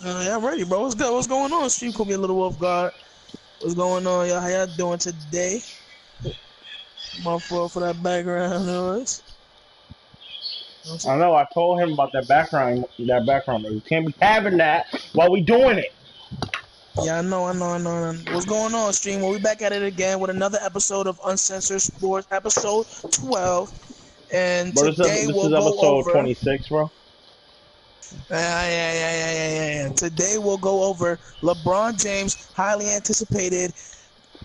Yeah, I'm ready, bro. What's good? What's going on? Stream caught me a little off guard. What's going on, y'all? How y'all doing today? My fault for that background noise. I know. I told him about that background. That background. We can't be having that while we doing it. Yeah, I know. What's going on, stream? Well, we back at it again with another episode of Uncensored Sports, episode 12. And But today this we'll is go episode over. 26, bro. Yeah. Today we'll go over LeBron James' highly anticipated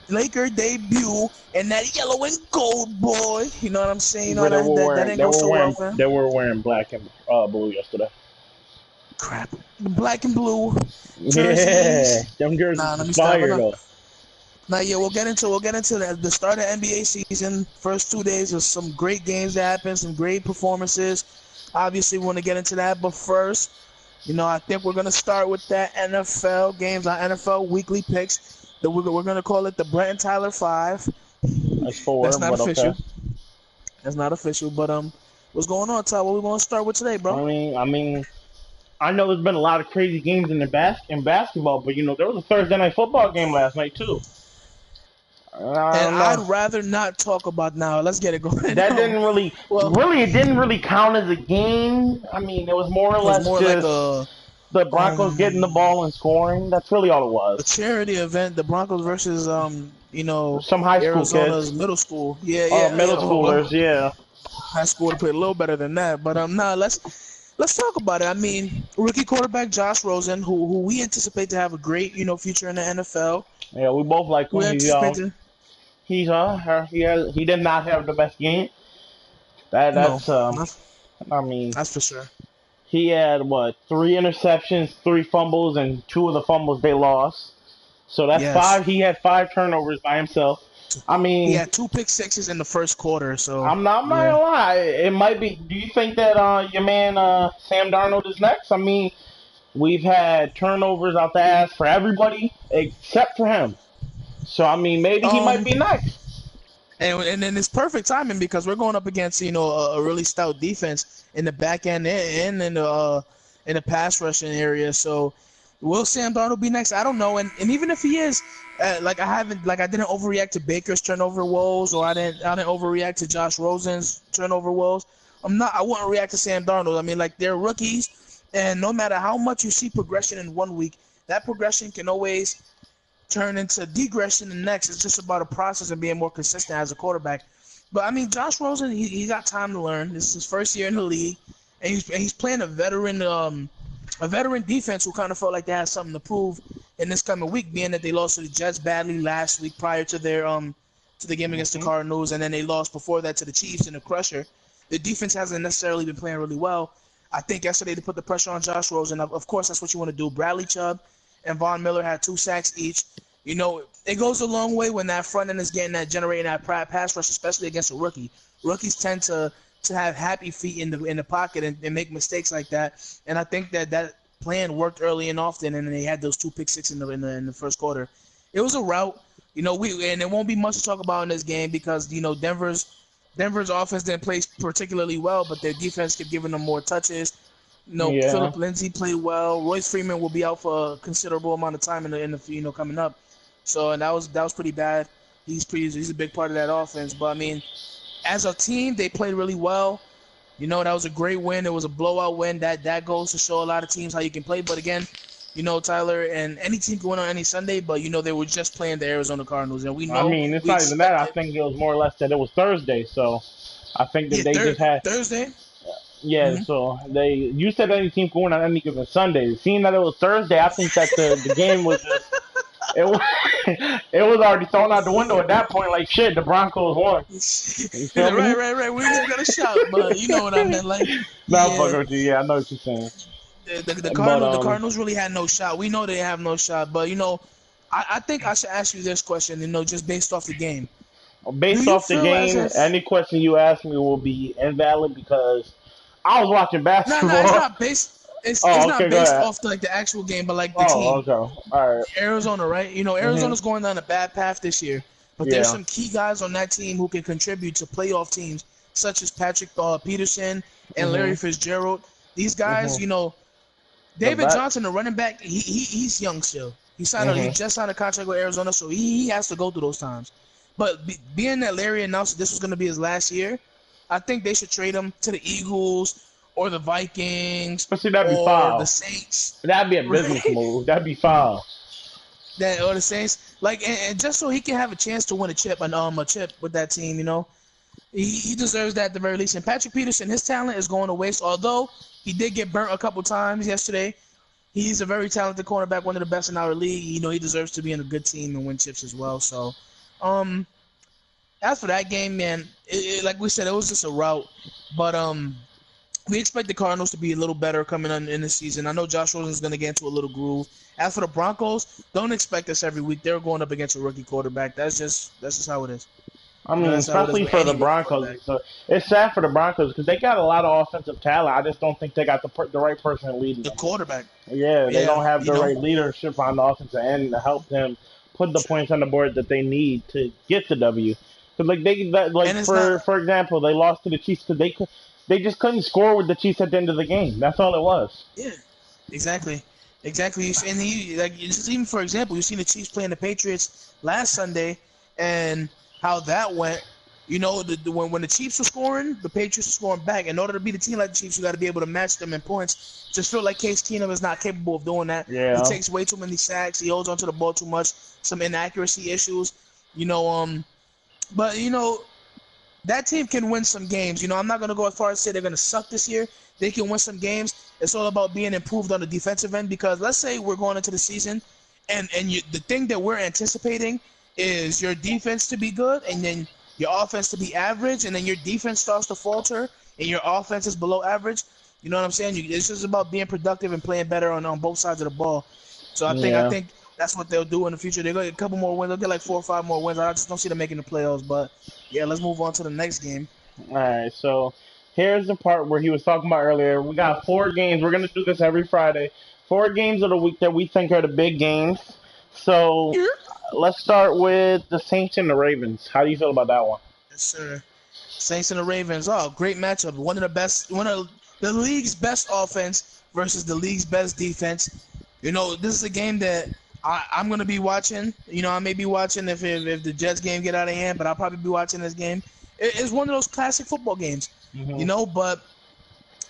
Laker debut and that yellow and gold boy. You know what I'm saying? You know Where they were that wearing, didn't go so well for him. they were wearing black and blue yesterday. Crap. The black and blue Yeah, jerseys. them jerseys Nah, let is me stop. fire though. Nah, yeah, we'll get into the start of NBA season. First 2 days, there's some great games that happened, some great performances. Obviously, we want to get into that, but first, I think we're gonna start with that NFL games, our NFL weekly picks. We're gonna call it the Brent and Tyler Five. That's four, That's not but okay. official. That's not official, but what's going on, Ty? What we gonna start with today, bro? I know there's been a lot of crazy games in basketball, but there was a Thursday night football game last night too. I And don't I'd know. rather not talk about now. Let's get it going. That didn't really, Well, it didn't really count as a game. I mean, it was more or it was less more like just the Broncos getting the um ball and scoring. That's really all it a was. charity event, the Broncos versus Some high school Arizona's kids, middle school. Yeah. middle schoolers, Well, yeah. high school to play a little better than that. But nah, let's talk about it. I mean, rookie quarterback Josh Rosen, who we anticipate to have a great future in the NFL. Yeah, we both like We him. anticipate to He did not have the best game. That no, that's that's, I mean, that's for sure. he had what, three interceptions, three fumbles, and two of the fumbles they lost. So that's Yes, five. He had five turnovers by himself. I he mean, had two pick sixes in the first quarter. So I'm not yeah. gonna lie. It might be. Do you think that your man Sam Darnold is next? I mean, we've had turnovers out the ass for everybody except for him. So I mean, maybe he might Um, be next. and then it's perfect timing because we're going up against a really stout defense in the back end and in the pass rushing area. So will Sam Darnold be next? I don't know. And even if he is, I didn't overreact to Baker's turnover woes, or I didn't overreact to Josh Rosen's turnover woes. I wouldn't react to Sam Darnold. I mean, like, they're rookies, and no matter how much you see progression in 1 week, that progression can always turn into degression the next. It's just about a process and being more consistent as a quarterback. But I mean, Josh Rosen, he got time to learn. This is his first year in the league, and he's playing a veteran defense who kind of felt like they had something to prove in this coming week, being that they lost to the Jets badly last week prior to their to the game against the Hmm. Cardinals, and then they lost before that to the Chiefs in the crusher. The defense hasn't necessarily been playing really well. I think yesterday they put the pressure on Josh Rosen. Of course, that's what you want to do. Bradley Chubb and Von Miller had 2 sacks each. It goes a long way when that front end is generating that pass rush, especially against a rookie. Rookies tend to have happy feet in the pocket and make mistakes like that. And I think that plan worked early and often, and they had those 2 pick six in the first quarter. It was a route. And there won't be much to talk about in this game because Denver's offense didn't play particularly well, but their defense kept giving them more touches. Yeah. Philip Lindsay played well. Royce Freeman will be out for a considerable amount of time in the coming up. So, and that was pretty bad. He's a big part of that offense. But I mean, as a team, they played really well. That was a great win. It was a blowout win. That goes to show a lot of teams how you can play. But again, Tyler, and any team can win on any Sunday. But they were just playing the Arizona Cardinals, and we I know mean, it's we not even that. I expected. think it was more or less that it was Thursday. So I think that Yeah, they just had. Thursday. Yeah, Mm-hmm. so you said any team could win on any given Sunday. Seeing that it was Thursday, I think that the game was just it was it was already thrown out the window at that point. Like shit, the Broncos won. You feel Right, me? right, right. We ain't gonna shout, but you know what I meant. Like, Nah, I'm yeah, fucking with you. Yeah, I know what you're saying. the But Cardinals really had no shot. We know they have no shot, but I think I should ask you this question. Just based off the game, do based you off the feel as game, if any question you ask me will be invalid because I was watching no, it's basketball. not based. It's Oh, not okay, go based ahead. off like the actual game, but like the Oh, team. okay, all right. Arizona, right? Mhm. Arizona's going down a bad path this year, but there's Yeah. some key guys on that team who can contribute to playoff teams, such as Patrick Peterson and Larry Mhm. Fitzgerald. These guys, Mhm. The David bet. Johnson, the running back, he's young still. He Hmm. just signed a contract with Arizona, so he has to go through those times. But being that Larry announced that this was going to be his last year, I think they should trade him to the Eagles or the Vikings But see, that'd be or the foul. Saints, That'd be a business right? move. That'd be foul. That or the Saints, like, and just so he can have a chance to win a chip with that team, he deserves that at the very least. And Patrick Peterson, his talent is going to waste. Although he did get burnt a couple times yesterday, he's a very talented cornerback, one of the best in our league. He deserves to be in a good team and win chips as well. So, um, as for that game, man, like we said, it was just a rout. But we expect the Cardinals to be a little better coming on in the season. I know Josh Rosen's going to get into a little groove. As for the Broncos, don't expect this every week. They're going up against a rookie quarterback. That's just how it is. I mean, That's how it is especially with for the any rookie Broncos. quarterback. It's sad for the Broncos because they got a lot of offensive talent. I just don't think they got the right person leading The them. quarterback. Yeah, they Yeah, don't have the right leadership on the offensive end to help them put the points on the board that they need to get the W. Because and it's not. for example, they lost to the Chiefs because they just couldn't score with the Chiefs at the end of the game. That's all it was. Yeah, exactly, exactly. And just even for example, you seen the Chiefs playing the Patriots last Sunday, and how that went. When the Chiefs were scoring, the Patriots were scoring back. In order to beat a team like the Chiefs, you got to be able to match them in points. Just feel like Case Keenum is not capable of doing that. He Yeah. takes way too many sacks. He holds onto the ball too much. Some inaccuracy issues. You know, but that team can win some games. I'm not going to go as far as say they're going to suck this year. They can win some games. It's all about being improved on the defensive end because let's say we're going into the season and the thing that we're anticipating is your defense to be good and then your offense to be average and then your defense starts to falter and your offense is below average. You know what I'm saying? It's just about being productive and playing better on both sides of the ball. So Yeah. I think that's what they'll do in the future. They're going to get a couple more wins. They'll get like 4 or 5 more wins. I just don't see them making the playoffs. But yeah, let's move on to the next game. All right. So here's the part where he was talking about earlier. We got 4 games. We're gonna do this every Friday. 4 games of the week that we think are the big games. So Yeah. let's start with the Saints and the Ravens. How do you feel about that one? Yes, sir. Saints and the Ravens. Oh, great matchup. One of the league's best offense versus the league's best defense. This is a game that I'm gonna be watching. I may be watching if the Jets game get out of hand, but I'll probably be watching this game. It's one of those classic football games, Hmm. But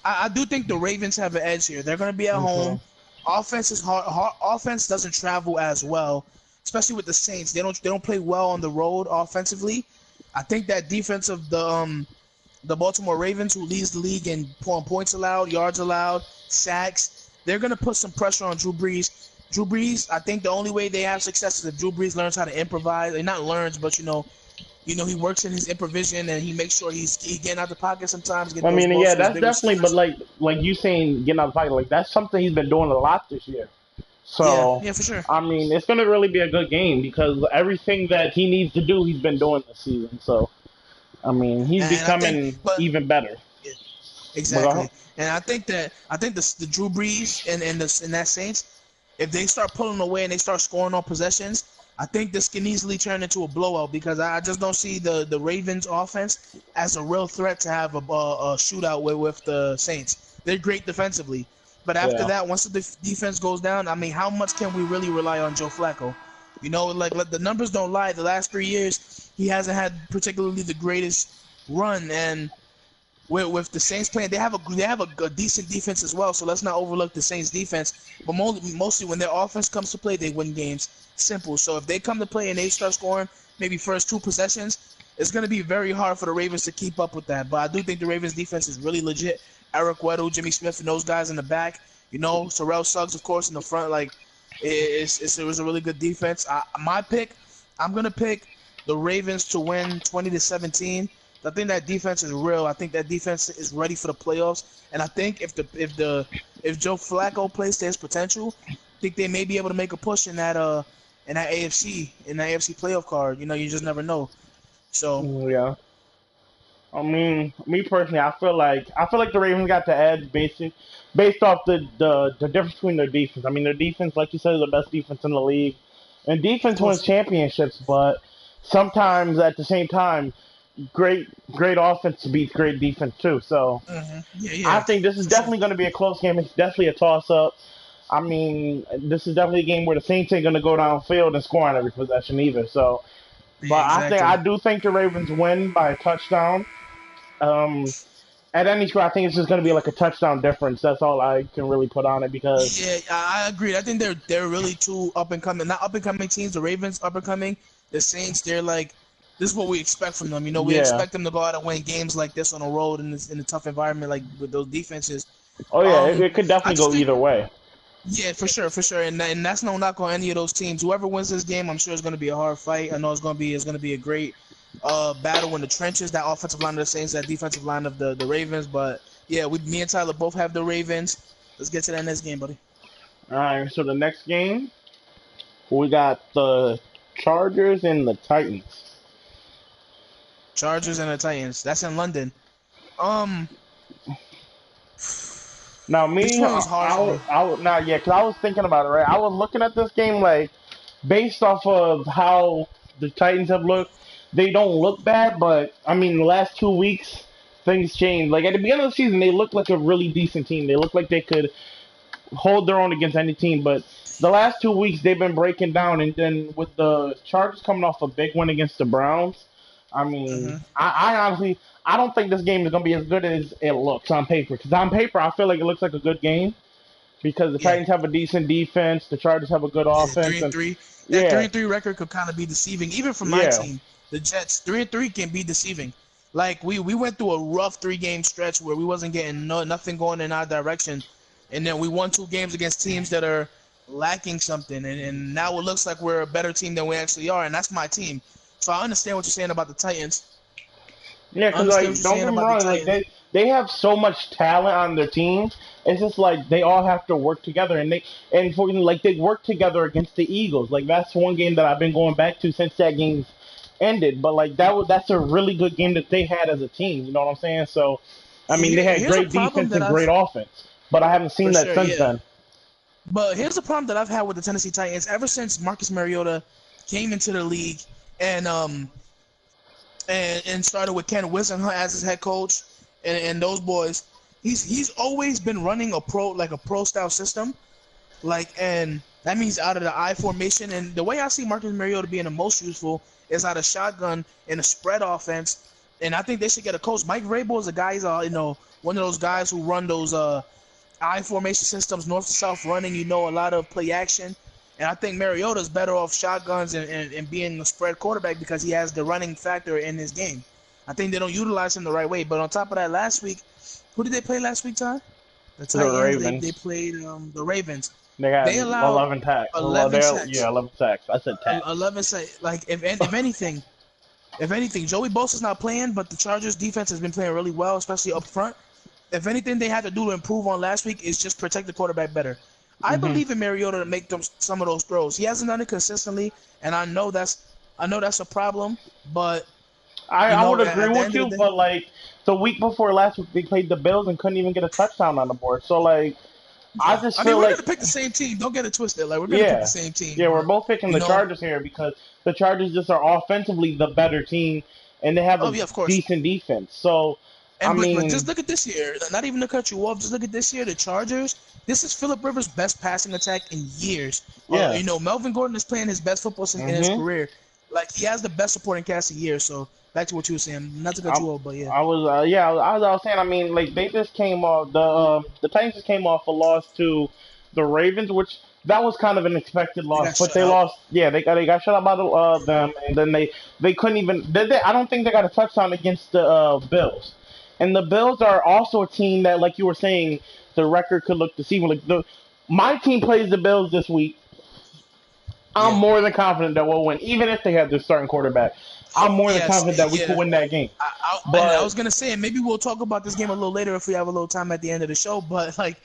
I do think the Ravens have an edge here. They're gonna be at Hmm. home. Offense is hard. Offense doesn't travel as well, especially with the Saints. They don't play well on the road offensively. I think that defense of the Baltimore Ravens, who leads the league in points allowed, yards allowed, sacks, they're gonna put some pressure on Drew Brees. Drew Brees, I think the only way they have success is if Drew Brees learns how to improvise. He not learns, but he works in his improvisation and he makes sure he getting out the pocket sometimes, get I those mean, balls yeah, to his that's big definitely. But receivers. like you saying, getting out of the fight, like that's something he's been doing a lot this year. Yeah, So yeah, for sure. I mean, it's gonna really be a good game because everything that he needs to do, he's been doing this season. So I mean, he's And I think, becoming but even better. yeah, But exactly. And I think the Drew Brees and that Saints, if they start pulling away and they start scoring on possessions, I think this can easily turn into a blowout because I just don't see the Ravens offense as a real threat to have a shootout with the Saints. They're great defensively, but after yeah. that, once the defense goes down, I mean, how much can we really rely on Joe Flacco? Like the numbers don't lie. The last 3 years, he hasn't had particularly the greatest run, and with the Saints playing, they have a decent defense as well. So let's not overlook the Saints defense. But mostly when their offense comes to play, they win games. Simple. So if they come to play and they start scoring, maybe first 2 possessions, it's going to be very hard for the Ravens to keep up with that. But I do think the Ravens defense is really legit. Eric Weddle, Jimmy Smith, and those guys in the back. Terrell Suggs, of course, in the front. Like it was a really good defense. My pick, I'm gonna pick the Ravens to win 20-17. I think that defense is real. I think that defense is ready for the playoffs. And I think if Joe Flacco plays to his potential, I think they may be able to make a push in that AFC playoff card. You just never know. So Yeah. I mean, me personally, I feel like the Ravens got the edge based off the difference between their defense. I mean, their defense, like you said, is the best defense in the league, and of defense wins course, championships. But sometimes, at the same time, great offense beats great defense too. So Yeah, I yeah, think this is for sure. definitely going to be a close game. It's definitely a toss up. I mean, this is definitely a game where the Saints ain't going to go downfield and score on every possession either. So, Yeah, but I exactly. do think the Ravens win by a touchdown. Um, at any score, I think it's just going to be like a touchdown difference. That's all I can really put on it because Yeah, I agree. I think they're really two up and coming, not up and coming teams. The Ravens up and coming. The Saints, they're like, this is what we expect from them. You know, we yeah, expect them to go out and win games like this on the road in a tough environment, like with those defenses. oh yeah, Um, it could I definitely just go think, either way. yeah, for sure, and that's no knock on any of those teams. Whoever wins this game, I'm sure it's going to be a hard fight. I know it's going to be a great battle in the trenches. That offensive line of the Saints, that defensive line of the Ravens. But yeah, me and Tyler both have the Ravens. Let's get to that next game, buddy. All right, so the next game we got the Chargers and the Titans. Chargers and the Titans. That's in London. Um, Now this me, one was hard for me. now yeah, because I was thinking about it. Right, I was looking at this game like based off of how the Titans have looked. They don't look bad, but I mean, the last 2 weeks things changed. Like at the beginning of the season, they looked like a really decent team. They looked like they could hold their own against any team. But the last 2 weeks they've been breaking down, and then with the Chargers coming off a big win against the Browns, I mean, Hmm. I honestly I don't think this game is gonna be as good as it looks on paper. Because on paper, I feel like it looks like a good game because the Yeah, Titans have a decent defense, the Chargers have a good yeah, offense, three and and three. That three yeah, and three record could kind of be deceiving, even for my yeah, team, the Jets. 3-3 can be deceiving. Like we went through a rough 3 game stretch where we wasn't getting nothing going in our direction, and then we won 2 games against teams that are lacking something, and now it looks like we're a better team than we actually are, and that's my team. So I understand what you're saying about the Titans. yeah. I Because understand what like, you're don't saying get me about the wrong, like Titans. they have so much talent on their team. It's just like they all have to work together, and for like they work together against the Eagles. Like that's one game that I've been going back to since that game ended. But like that's a really good game that they had as a team. You know what I'm saying? So, I mean, they had Here's a great problem defense that and great offense, but I haven't for seen that sure, since yeah. then. But here's the problem that I've had with the Tennessee Titans ever since Marcus Mariota came into the league and started with Ken Whisenhunt as his head coach and those boys. He's always been running a pro style system, and that means out of the I formation. And the way I see Marcus Mariota being the most useful is out of shotgun in a spread offense. And I think they should get a coach. Mike Vrabel is a guy. He's one of those guys who run those I formation systems, north to south running. A lot of play action. And I think Mariota's better off shotguns and being a spread quarterback because he has the running factor in his game. I think they don't utilize him the right way. But on top of that, last week, who did they play last week, Ty? The The Titans. They Ravens, played the Ravens. they had They allowed 11 tacks. Well, 11 sacks. 11 sacks. I said tax. 11 sacks. Like if anything, Joey Bosa's not playing, but the Chargers defense has been playing really well, especially up front. If anything they had to do to improve on last week is just protect the quarterback better. I Hmm. believe in Mariota to make some of those throws. He hasn't done it consistently, and I know that's a problem. But I would agree at the with end of you, the day, but like the week before last week, they played the Bills and couldn't even get a touchdown on the board. So like, I yeah. just I mean, feel we're like, gonna pick the same team. Don't get it twisted. Like we're gonna pick the yeah, same team, yeah, we're but both picking you the know, Chargers here because the Chargers just are offensively the better team and they have oh a yeah, of course. decent defense. So I But just mean, look at this year. Not even to cut you off. Just look at this year. The Chargers. This is Philip Rivers' best passing attack in years. yeah, Melvin Gordon is playing his best football in his hmm career. Like he has the best supporting cast in years. So back to what you were saying. Not to cut I, you off, but yeah, I was yeah, I was saying. I mean, like they just came off the Titans just came off a loss to the Ravens, which that was kind of an expected they loss, got but shut they out. lost. Yeah, they got shut out by them, and then they couldn't even. I don't think they got a touchdown against the Bills, and the Bills are also a team that, like you were saying, the record could look deceiving. Like my team plays the Bills this week. I'm Yeah. more than confident that we'll win, even if they have their starting quarterback. I'm more than Yes. confident that we could Yeah. win that game. I But was gonna say, and maybe we'll talk about this game a little later if we have a little time at the end of the show. But like,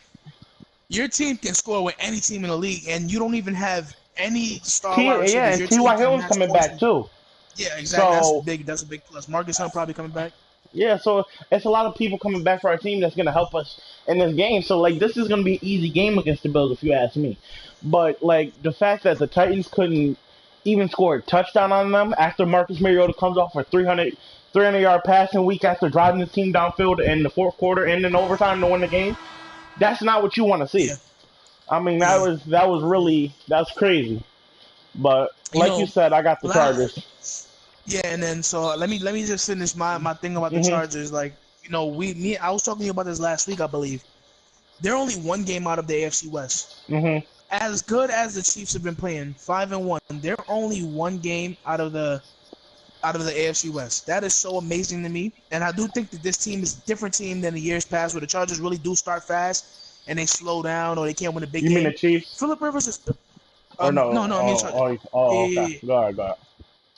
your team can score with any team in the league, and you don't even have any star wide Yeah, receivers. and Your team T.Y. can Hilton's match coming points. back too. Yeah, exactly. That's So big. That's a big plus. Marcus Hunt probably coming back. yeah, so it's a lot of people coming back for our team that's gonna help us in this game. So like this is gonna be an easy game against the Bills if you ask me. But like the fact that the Titans couldn't even score a touchdown on them after Marcus Mariota comes off for 300-yard passing week after driving the team downfield in the fourth quarter and in overtime to win the game. That's not what you want to see. Yeah, I mean, yeah. that's crazy. But You like you know, said, I got the Chargers. yeah, and then so let me just finish my thing about the Mhm. Chargers. Like, I was talking to you about this last week, I believe. They're only one game out of the AFC West. Mhm. As good as the Chiefs have been playing, 5-1, they're only one game out of the AFC West. That is so amazing to me, and I do think that this team is a different team than the years past, where the Chargers really do start fast and they slow down or they can't win a big You mean the game. Chiefs? Philip Rivers is Or no? no, I mean Chargers. Okay. Yeah. Go ahead, go ahead.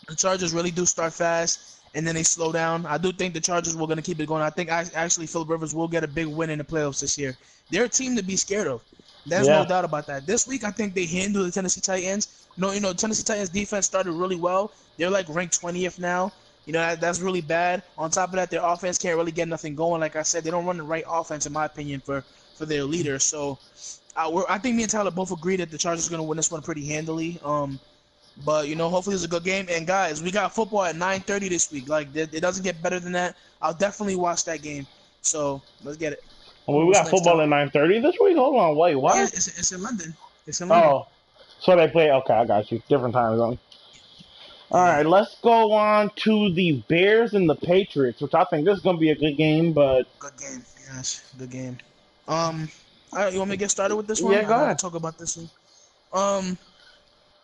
The Chargers really do start fast and then they slow down. I do think the Chargers were going to keep it going. I think actually Philip Rivers will get a big win in the playoffs this year. They're a team to be scared of. There's no Yeah. doubt about that. This week, I think they handled the Tennessee Titans. Tennessee Titans defense started really well. They're like ranked 20th now. That's really bad. On top of that, their offense can't really get nothing going. Like I said, they don't run the right offense, in my opinion, for their leader. So I think me and Tyler both agree that the Chargers are going to win this one pretty handily. But hopefully it's a good game. And guys, we got football at 9:30 this week. Like it doesn't get better than that. I'll definitely watch that game. So let's get it. Well, we What's got next, football Tyler? at 9:30 this week. Hold on, wait, Yeah, what? it's in London. It's in London. Oh, so they play. Okay, I got you. Different time zone. All Yeah, right, let's go on to the Bears and the Patriots, which I think this is gonna be a good game. But good game. Yes, good game. All right, you want me to get started with this yeah, one? go I gotta ahead. talk about this one. Um,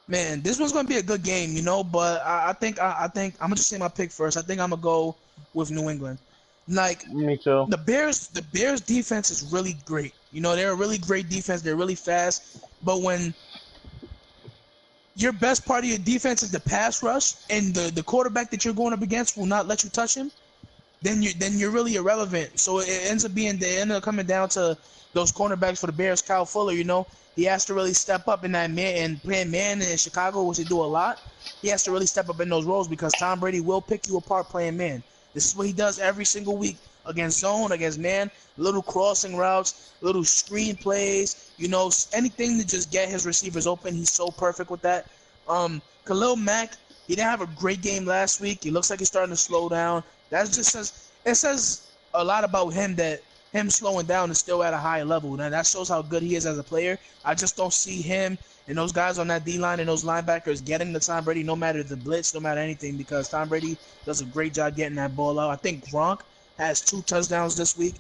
Man, this one's gonna be a good game, But I think I'm gonna just say my pick first. I think I'm gonna go with New England. Like Me too. the Bears defense is really great. They're a really great defense. They're really fast. But when your best part of your defense is the pass rush, and the quarterback that you're going up against will not let you touch him, then you're really irrelevant. So it ends up coming down to those cornerbacks for the Bears. Kyle Fuller, he has to really step up in that man and playing man in Chicago, which they do a lot. He has to really step up in those roles because Tom Brady will pick you apart playing man. This is what he does every single week against zone, against man, little crossing routes, little screen plays, anything to just get his receivers open. He's so perfect with that. Khalil Mack, he didn't have a great game last week. He looks like he's starting to slow down. It says a lot about him that him slowing down is still at a high level. Now that shows how good he is as a player. I just don't see him and those guys on that D-line and those linebackers getting to Tom Brady, no matter the blitz, no matter anything, because Tom Brady does a great job getting that ball out. I think Gronk has 2 touchdowns this week.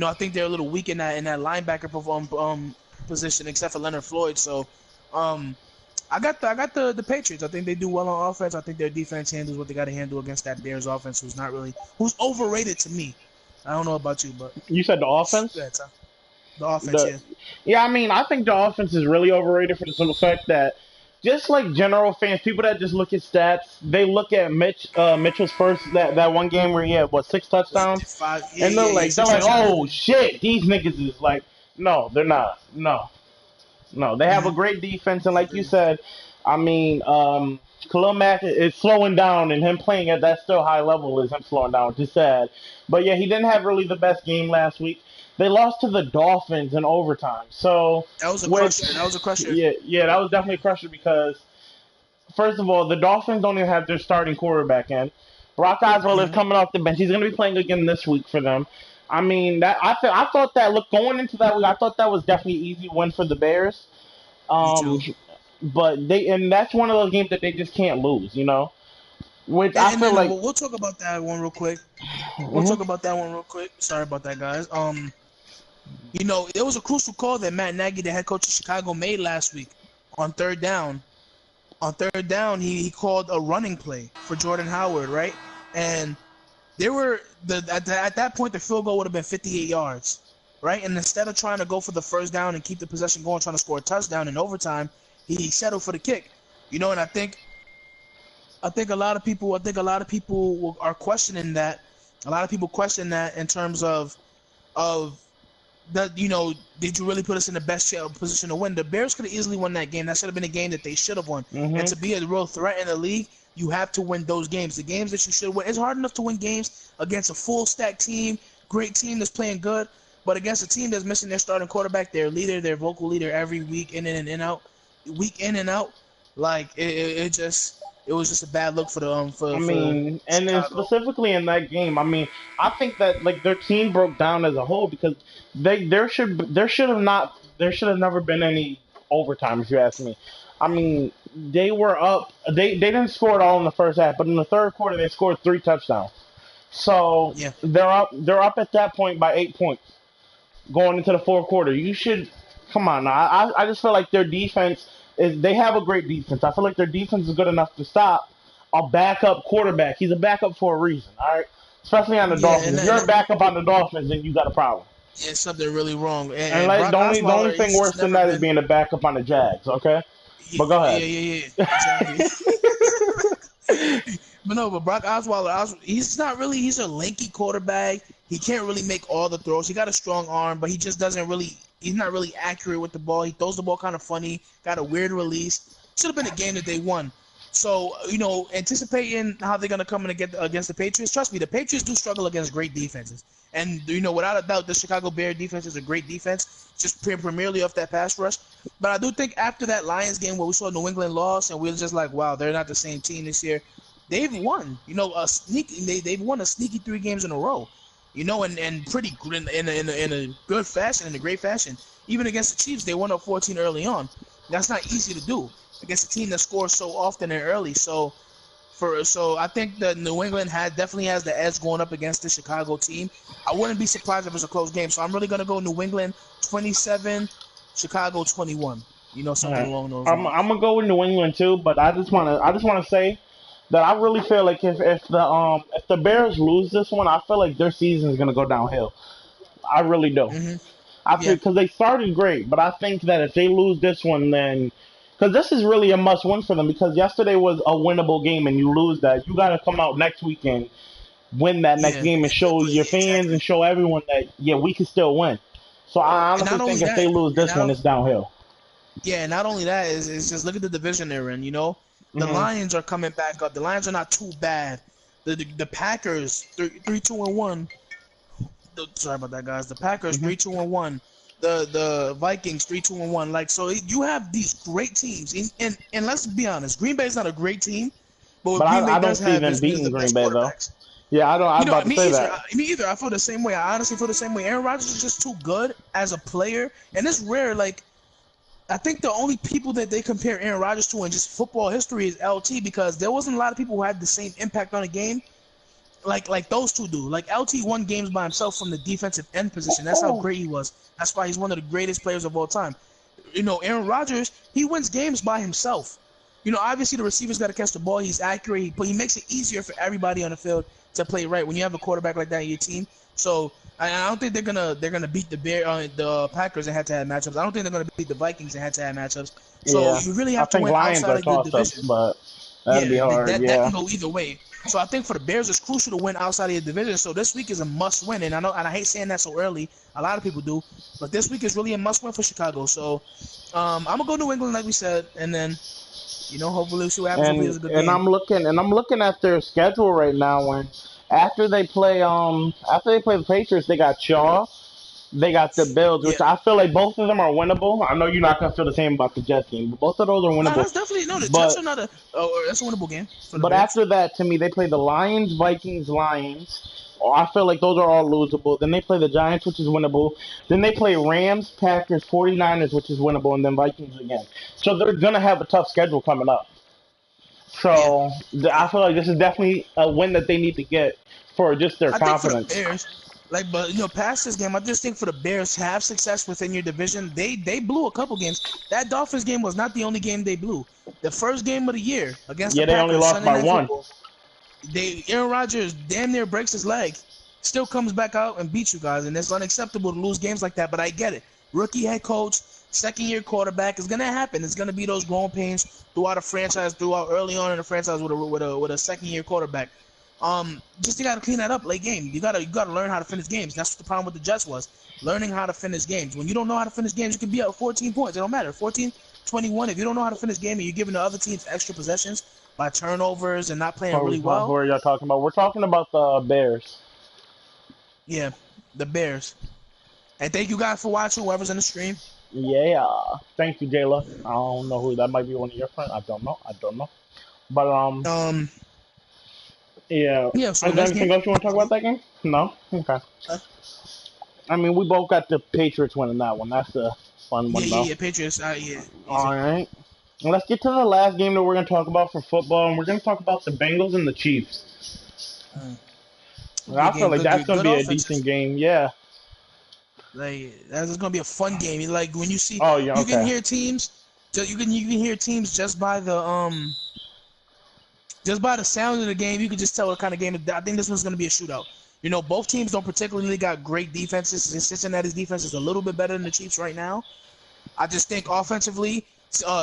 I think they're a little weak in that linebacker position, except for Leonard Floyd. So, I got the Patriots. I think they do well on offense. I think their defense handles what they got to handle against that Bears offense, who's overrated to me. I don't know about you, but You said the offense. yeah, the offense, The yeah. Yeah, I mean, I think the offense is really overrated for the simple fact that just like general fans, people that just look at stats, they look at Mitchell's first that one game where he had what 6 touchdowns, Five, yeah, and yeah, yeah. they're Six like, touchdowns. oh shit, these niggas is like, no, they're not, no, they have a Mm-hmm. great defense, and I like you agree. said, I mean, Khalil Mack is slowing down, and him playing at that still high level is him slowing down, which is sad. But yeah, he didn't have really the best game last week. They lost to the Dolphins in overtime. So, That was a which, crusher. That was a crusher. yeah, that was definitely a crusher because, first of all, the Dolphins don't even have their starting quarterback in. Brock Osweiler is Mm-hmm. coming off the bench. He's going to be playing again this week for them. I mean, I thought that look going into that week, I thought that was definitely an easy win for the Bears. Me Um, too. but and that's one of those games that they just can't lose. Which And, I and feel then like, we'll talk about that one real quick. We'll mhm. talk about that one real quick. Sorry about that, guys. It was a crucial call that Matt Nagy, the head coach of Chicago, made last week on third down. On third down, he called a running play for Jordan Howard, right? And at that point the field goal would have been 58 yards, right? And instead of trying to go for the first down and keep the possession going, trying to score a touchdown in overtime, he settled for the kick. And I think a lot of people are questioning that. A lot of people question that in terms of that, did you really put us in the best position to win? The Bears could have easily won that game. That should have been a game that they should have won. And Mhm. to be a real threat in the league, you have to win those games. The games that you should win. It's hard enough to win games against a full stack team, great team that's playing good, but against a team that's missing their starting quarterback, their leader, their vocal leader every week in and out, like it just it was just a bad look for the I for mean, and then Chicago. specifically in that game, I mean, I think that like their team broke down as a whole because there should have never been any overtime if you ask me. I mean, they were up. They didn't score it all in the first half, but in the third quarter they scored 3 touchdowns. So Yeah, they're up at that point by 8 points going into the fourth quarter. You should come on now. I just feel like their defense is they have a great defense. I feel like their defense is good enough to stop a backup quarterback. He's a backup for a reason, all right? Especially on the yeah, Dolphins. If and you're a backup on the Dolphins, then you got a problem. yeah, something really wrong. And And like, Brock the only Osweiler, thing he's worse just than never that is been. being a backup on the Jags, okay? Yeah, But go yeah, ahead. yeah, yeah, exactly. But no, but Brock Osweiler, he's not really. He's a lanky quarterback. He can't really make all the throws. He got a strong arm, but he just doesn't really. He's not really accurate with the ball. He throws the ball kind of funny. Got a weird release. Should have been a game that they won. So anticipating how they're gonna come in against the Patriots. Trust me, the Patriots do struggle against great defenses, and without a doubt, the Chicago Bears defense is a great defense, just primarily off that pass rush. But I do think after that Lions game where we saw New England loss, and we were just like, wow, they're not the same team this year. They've won, a sneaky. They've won a sneaky 3 games in a row, and pretty good in a good fashion, in a great fashion. Even against the Chiefs, they won up 14 early on. That's not easy to do against a team that scores so often and early. So I think that New England definitely has the edge going up against the Chicago team. I wouldn't be surprised if it's a close game. So I'm really gonna go New England 27, Chicago 21. All Something right. along those I'm lines. gonna go with New England too, but I just wanna say that I really feel like if the Bears lose this one, I feel like their season is gonna go downhill. I really do. Hmm. I Yeah. think because they started great, but I think that if they lose this one, then because this is really a must-win for them. Because yesterday was a winnable game, and you lose that, you got to come out next weekend, win that next Yeah. game, and show your fans Exactly. and show everyone that yeah, we can still win. So I And honestly not think only if they that, lose and this not one, only, it's downhill. yeah, not only that is just look at the division they're in. The Hmm. Lions are coming back up. The Lions are not too bad. The Packers 3-2-1. Sorry about that, guys. The Packers Hmm. 3-2-1. The Vikings 3-2-1. Like so, you have these great teams. And let's be honest, Green Bay is not a great team, but what But Green Bay I don't does see have them is one of beating the Green best Bay though. quarterbacks. Yeah, I don't. I'm about to Me say either. that. Me either. I feel the same way. I honestly feel the same way. Aaron Rodgers is just too good as a player, and it's rare. Like I think the only people that they compare Aaron Rodgers to in just football history is LT because there wasn't a lot of people who had the same impact on a game like those two do. Like LT won games by himself from the defensive end position. That's how Oh, great he was. That's why he's one of the greatest players of all time. Aaron Rodgers, he wins games by himself. Obviously the receivers got to catch the ball. He's accurate, but he makes it easier for everybody on the field to play right when you have a quarterback like that in your team. So I don't think they're gonna beat the Packers in head-to-head matchups. I don't think they're gonna beat the Vikings in head-to-head matchups. So yeah. you really I have to think win Lions outside are of your toss-ups, division. but that'd be Yeah, hard. that Yeah. can go either way. So I think for the Bears, it's crucial to win outside of your division. So this week is a must-win, and I hate saying that so early. A lot of people do, but this week is really a must-win for Chicago. So I'm gonna go New England, like we said, and then hopefully we'll see what happens. Hopefully and it's a good and game. I'm looking at their schedule right now. And after they play the Patriots, they got Shaw, they got the Bills, Yeah, which I feel like both of them are winnable. I know you're not gonna feel the same about the Jets game, but both of those are no, winnable. that's definitely no. The Jets But are not a. Oh, that's a winnable game for the but Bears. after that, to me, they play the Lions, Vikings, Lions. Oh, I feel like those are all losable. Then they play the Giants, which is winnable. Then they play Rams, Packers, 49ers, which is winnable, and then Vikings again. So they're gonna have a tough schedule coming up. Yeah, So yeah. I feel like this is definitely a win that they need to get for just their I think for the confidence. Bears, but past this game, I just think for the Bears to have success within your division, they blew a couple games. That Dolphins game was not the only game they blew. The first game of the year against the Yeah, they only Packers, lost Sunday by Night one. Football, Aaron Rodgers damn near breaks his leg, still comes back out and beats you guys, and it's unacceptable to lose games like that. But I get it. Rookie head coach, second year quarterback, it's gonna happen. It's gonna be those growing pains throughout a franchise, throughout early on in the franchise with a second year quarterback. Just you gotta clean that up late game. You gotta learn how to finish games. That's what the problem with the Jets was. Learning how to finish games. When you don't know how to finish games, you can be up 14 points. It don't matter. 14, 21. If you don't know how to finish game and you're giving the other teams extra possessions by turnovers and not playing really Who well, are y'all talking about? We're talking about the Bears. yeah, the Bears. And thank you guys for watching. Whoever's in the stream. Yeah. Thank you, Jayla. I don't know who that might be one of your friends. I don't know. But Um, yeah. yeah. So Is there next anything game. else you want to talk about that game? No. Okay. Uh, I mean, we both got the Patriots winning that one. That's a fun yeah, one, yeah, though. yeah. Patriots. Yeah, All easy. right. Let's get to the last game that we're going to talk about for football, and we're going to talk about the Bengals and the Chiefs. Mm. And I Good feel game. like that's going to Good be a decent offenses. game. Yeah. Like that's gonna be a fun game. Like when you see, Oh, yeah, you can okay. hear teams. You can hear teams just by the sound of the game. You can just tell what kind of game. I think this one's gonna be a shootout. You know, both teams don't particularly got great defenses. Cincinnati's defense is a little bit better than the Chiefs right now. I just think offensively,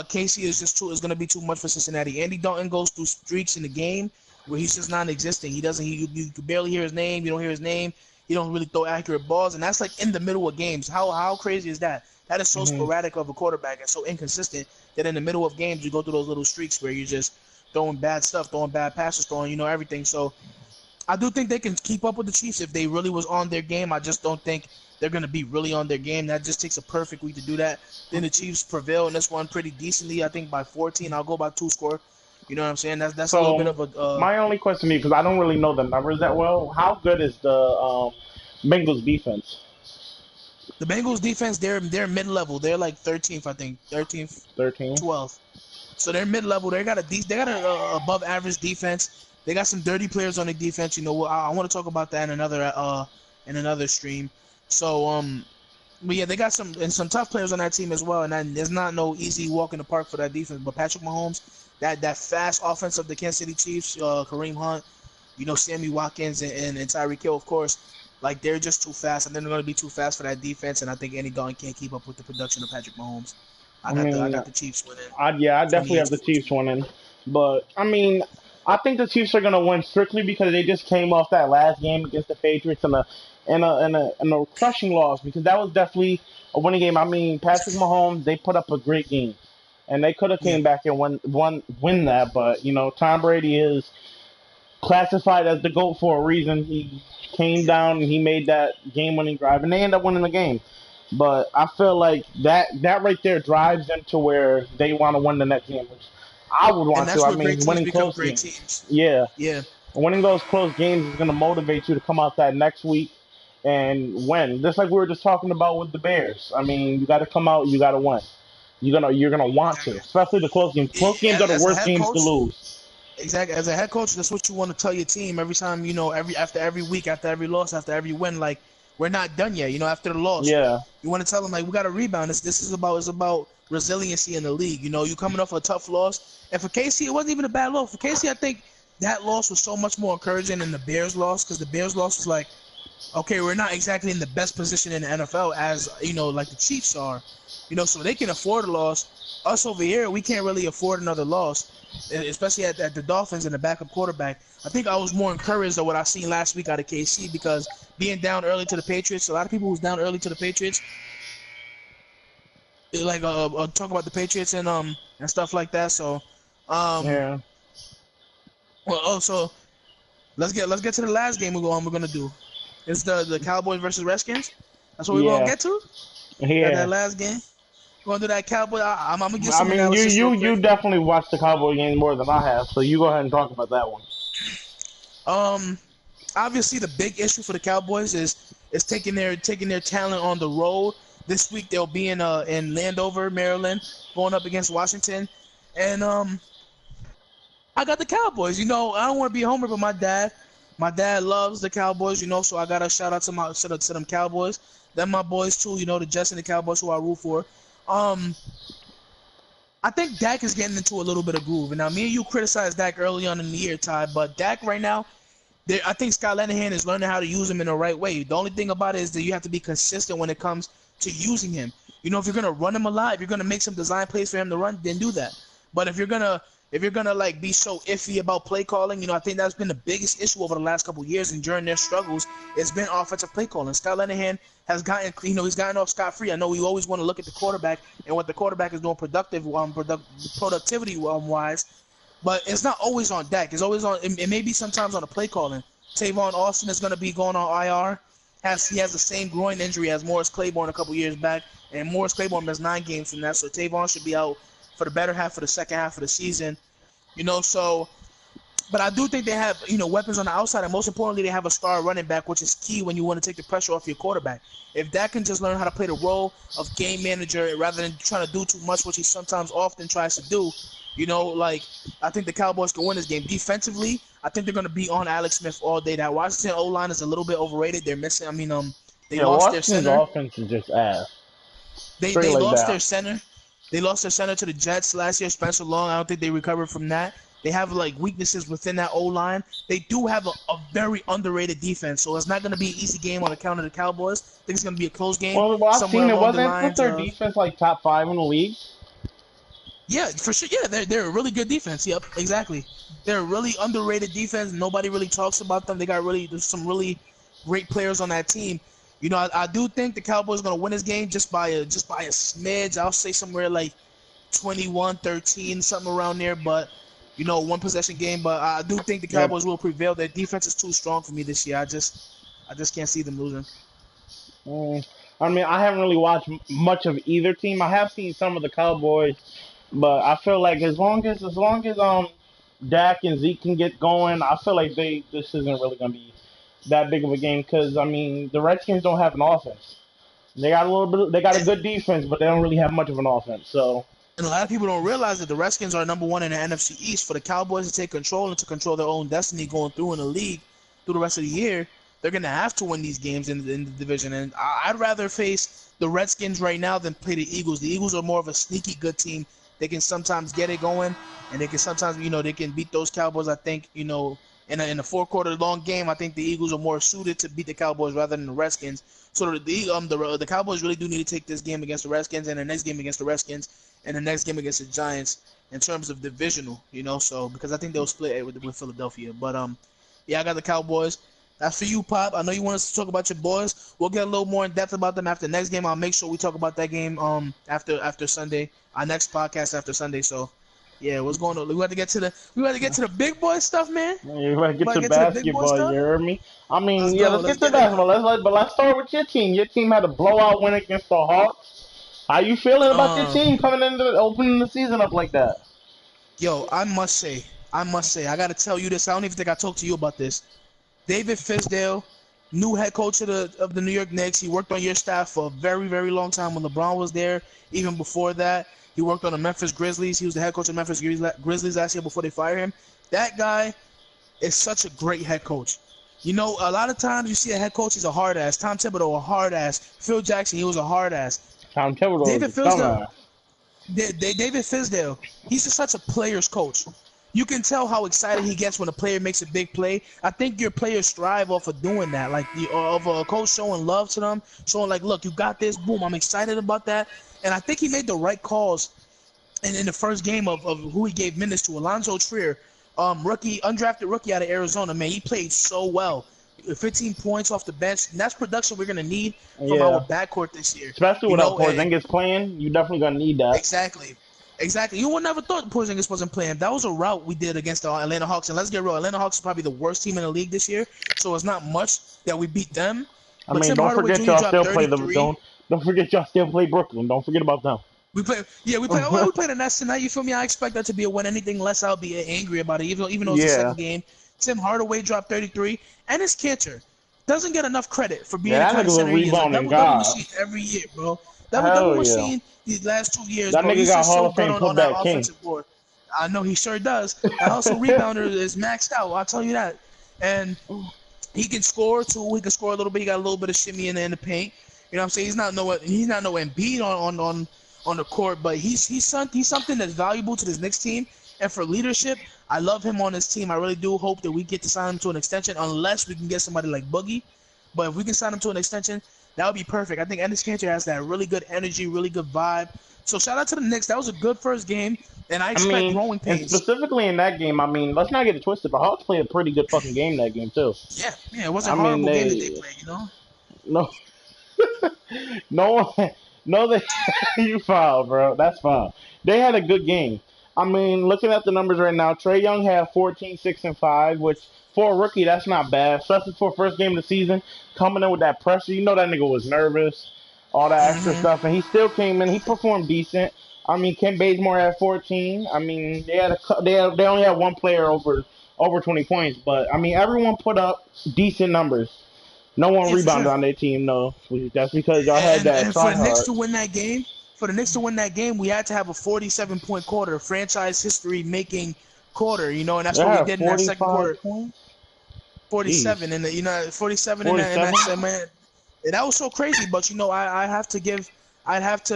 Casey is going to be too much for Cincinnati. Andy Dalton goes through streaks in the game where he's just non-existent. He doesn't. You can barely hear his name. You don't hear his name. He don't really throw accurate balls, and that's like in the middle of games. How crazy is that? That is so Hmm. sporadic of a quarterback and so inconsistent that in the middle of games you go through those little streaks where you're just throwing bad stuff, throwing bad passes, throwing everything. So I do think they can keep up with the Chiefs if they really was on their game. I just don't think they're going to be really on their game. That just takes a perfect week to do that. Then the Chiefs prevail in this one pretty decently. I think by 14. I'll go by 2 score. You know what I'm saying? That's a little bit So, of a my only question to you, because I don't really know the numbers that well, how good is the Bengals defense? the Bengals defense. They're mid level. They're like 13th, I think, 13th, 13? 12th. So they're mid level. They got a above average defense. They got some dirty players on the defense. You know, I want to talk about that in another stream. So but yeah, they got some tough players on that team as well, and there's not no easy walk in the park for that defense. But Patrick Mahomes, that fast offense of the Kansas City Chiefs, Kareem Hunt, Sammy Watkins and Tyreek Hill, of course, like they're just too fast. I think they're going to be too fast for that defense, and I think Andy Dalton can't keep up with the production of Patrick Mahomes. I I mean, got the Chiefs winning I definitely have the 28-14. Chiefs winning. But, I mean, I think the Chiefs are going to win strictly because they just came off that last game against the Patriots and a crushing loss because that was definitely a winning game. I mean, Patrick Mahomes, they put up a great game. And they could have Yeah, came back and win that, but Tom Brady is classified as the GOAT for a reason. He came yeah, down and he made that game-winning drive, and they end up winning the game. But I feel like that right there drives them to where they want to win the next game, which I would and want to. that's I where great mean, teams winning become close great games. teams. Yeah, Yeah, winning those close games is going to motivate you to come out that next week and win. Just like we were just talking about with the Bears. I mean, you got to come out, you got to win. You're gonna want to, exactly. especially the close games. Close games are the As a worst head games to coach, lose. exactly. As a head coach, that's what you want to tell your team every time. Every after every week, after every loss, after every win. Like we're not done yet. After the loss, Yeah, you want to tell them like we got to rebound. This is about resiliency in the league. You coming off a tough loss, and for Casey, it wasn't even a bad loss. For Casey, I think that loss was so much more encouraging than the Bears loss because the Bears loss was like, okay, we're not exactly in the best position in the NFL as like the Chiefs are. So they can afford a loss. Us over here, we can't really afford another loss, especially at the Dolphins and the backup quarterback. I think I was more encouraged of what I seen last week out of KC because being down early to the Patriots, a lot of people who's down early to the Patriots, like talk about the Patriots and stuff like that. So, um, yeah, well, also let's get to the last game we're gonna do. It's the Cowboys versus Redskins. That's what we're gonna yeah, get to. That yeah. last game. We're gonna do that Cowboy. I'm gonna give I some mean, you analysis real you quick. you definitely watched the Cowboy game more than I have, so you go ahead and talk about that one. Um, Obviously the big issue for the Cowboys is taking their talent on the road. This week they'll be in Landover, Maryland, going up against Washington, and I got the Cowboys. I don't want to be a homer, but my dad loves the Cowboys. So I got to shout out to them Cowboys. Them my boys too. The Jets and the Cowboys who I root for. Um, I think Dak is getting into a little bit of groove. And now me and you criticized Dak early on in the year, Ty, but Dak right now, I think Scott Linehan is learning how to use him in the right way. The only thing about it is that you have to be consistent when it comes to using him. If you're gonna run him a lot, if you're gonna make some design plays for him to run, then do that. But if you're gonna like be so iffy about play calling, I think that's been the biggest issue over the last couple of years and during their struggles. It's been offensive play calling. Scott Linehan has he's gotten off scot free. I know we always want to look at the quarterback and what the quarterback is doing productivity wise. But it's not always on Dak. It's always on. It may be sometimes on the play calling. Tavon Austin is going to be going on IR. He has the same groin injury as Morris Claiborne a couple years back, and Morris Claiborne missed 9 games from that. So Tavon should be out for the better half of the second half of the season. So. But I do think they have, weapons on the outside, and most importantly, they have a star running back, which is key when you want to take the pressure off your quarterback. If Dak can just learn how to play the role of game manager rather than trying to do too much, which he sometimes often tries to do, I think the Cowboys can win this game. Defensively, I think they're going to be on Alex Smith all day. That Washington O-line is a little bit overrated. They're missing. They Yeah, lost their Washington's center. offense is just ass. They Straight they like lost their that. center. They lost their center to the Jets last year, Spencer Long. I don't think they recovered from that. They have weaknesses within that O line. They do have a very underrated defense, so it's not going to be an easy game on account of the Cowboys. I think it's going to be a close game Well, I've somewhere seen it. along the Wasn't lines their of defense like top 5 in the league? yeah, for sure. Yeah, they're a really good defense. Yep, exactly. They're a really underrated defense. Nobody really talks about them. There's some really great players on that team. I do think the Cowboys are going to win this game just by a smidge. I'll say somewhere like 21-13, something around there. But one possession game. But I do think the Yeah. Cowboys will prevail. Their defense is too strong for me this year. I just can't see them losing. Mm, I mean, I haven't really watched much of either team. I have seen some of the Cowboys, but I feel like as long as Dak and Zeke can get going, I feel like this isn't really gonna be that big of a game because I mean the Redskins don't have an offense. They got a good defense, but they don't really have much of an offense. So And a lot of people don't realize that the Redskins are number one in the NFC East. For the Cowboys to take control and to control their own destiny going through in the league through the rest of the year, they're going to have to win these games in the division. And I'd rather face the Redskins right now than play the Eagles. The Eagles are more of a sneaky good team. They can sometimes get it going, and they can sometimes, they can beat those Cowboys. I think, in a four-quarter long game, I think the Eagles are more suited to beat the Cowboys rather than the Redskins. So the Cowboys really do need to take this game against the Redskins and the next game against the Redskins and the next game against the Giants in terms of divisional, so because I think they'll split it with Philadelphia. But yeah, I got the Cowboys. That's for you, Pop. I know you want us to talk about your boys. We'll get a little more in depth about them after the next game. I'll make sure we talk about that game after Sunday, our next podcast after Sunday. So yeah, what's going on? We got to get to the big boy stuff, man. you want to We get got to to get to the big boy basketball. stuff. You heard me? I mean, Let's yeah, go. let's Let's get to get it. basketball. But let's start with your team. Your team had a blowout win against the Hawks. How you feeling about your Um, team coming into opening the season up like that? Yo, I must say, I got to tell you this. I don't even think I talked to you about this. David Fisdale, new head coach of the New York Knicks. He worked on your staff for a very, very long time when LeBron was there. Even before that, he worked on the Memphis Grizzlies. He was the head coach of Memphis Grizzlies last year before they fired him. That guy is such a great head coach. A lot of times you see a head coach, he's a hard ass. Tom Thibodeau, a hard ass. Phil Jackson, he was a hard ass. Tom Thibodeau David is a Fisdale, dumbass. David Fisdale, he's just such a player's coach. You can tell how excited he gets when a player makes a big play. I think your players thrive off of doing that, of a coach showing love to them, showing look, you got this, boom, I'm excited about that. And I think he made the right calls in the first game of who he gave minutes to. Alonzo Trier, undrafted rookie out of Arizona, man, he played so well. 15 points off the bench, and that's production we're going to need from our Yeah, backcourt this year. especially without Porzingis playing, you definitely gonna need that. Exactly. Exactly. You would never thought Porzingis wasn't playing. That was a route we did against the Atlanta Hawks. And let's get real, Atlanta Hawks is probably the worst team in the league this year. So it's not much that we beat them. I But mean, Tim don't Hardaway forget Jr. y'all dropped still play them. 33. Don't forget y'all still play Brooklyn. Don't forget about them. We play. Yeah, we play. Well, we play the Nets tonight. You feel me? I expect that to be a win. Anything less, I'll be angry about it. Even though it's the Yeah, second game, Tim Hardaway dropped 33, and his catcher doesn't get enough credit for being the yeah, that kind of nigga's a center he is. Like rebounding double god. machine every year, bro. Double Hell yeah, machine these last 2 years, that bro. nigga He's got just Hall so of good Fame on that putback king. offensive board. I know he sure does. And also, rebounder is maxed out. I'll tell you that. And he can score too. He can score a little bit. He got a little bit of shimmy in the paint. You know what I'm saying? He's not no Embiid on the court, but he's something that's valuable to this Knicks team. And for leadership, I love him on this team. I really do hope that we get to sign him to an extension, unless we can get somebody like Boogie. But if we can sign him to an extension, that would be perfect. I think Ennis Cantor has that really good energy, really good vibe. So shout out to the Knicks. That was a good first game, and I I expect mean, growing and pains. specifically in that game, I mean, let's not get it twisted. The Hawks played a pretty good fucking game that game too. Yeah, it wasn't I a mean, horrible game that they they played. no, no one, no, they you foul, bro. That's fine. They had a good game. I mean, looking at the numbers right now, Trey Young had 14, 6, and 5, which for a rookie, that's not bad, especially for first game of the season, coming in with that pressure. You know that nigga was nervous, all that extra Mm-hmm. stuff, and he still came in. He performed decent. I mean, Ken Bazemore had 14. I mean, they only had one player over 20 points, but I mean, everyone put up decent numbers. No one Yeah, for rebounded sure. on their team, though. That's because y'all had that And for try the Knicks hard. to win that game, we had to have a 47-point quarter, franchise history making quarter, and that's They what we had did in that second 45 quarter. points. 47 Jeez, and 47 in that 47. man. And that was so crazy, but I'd have to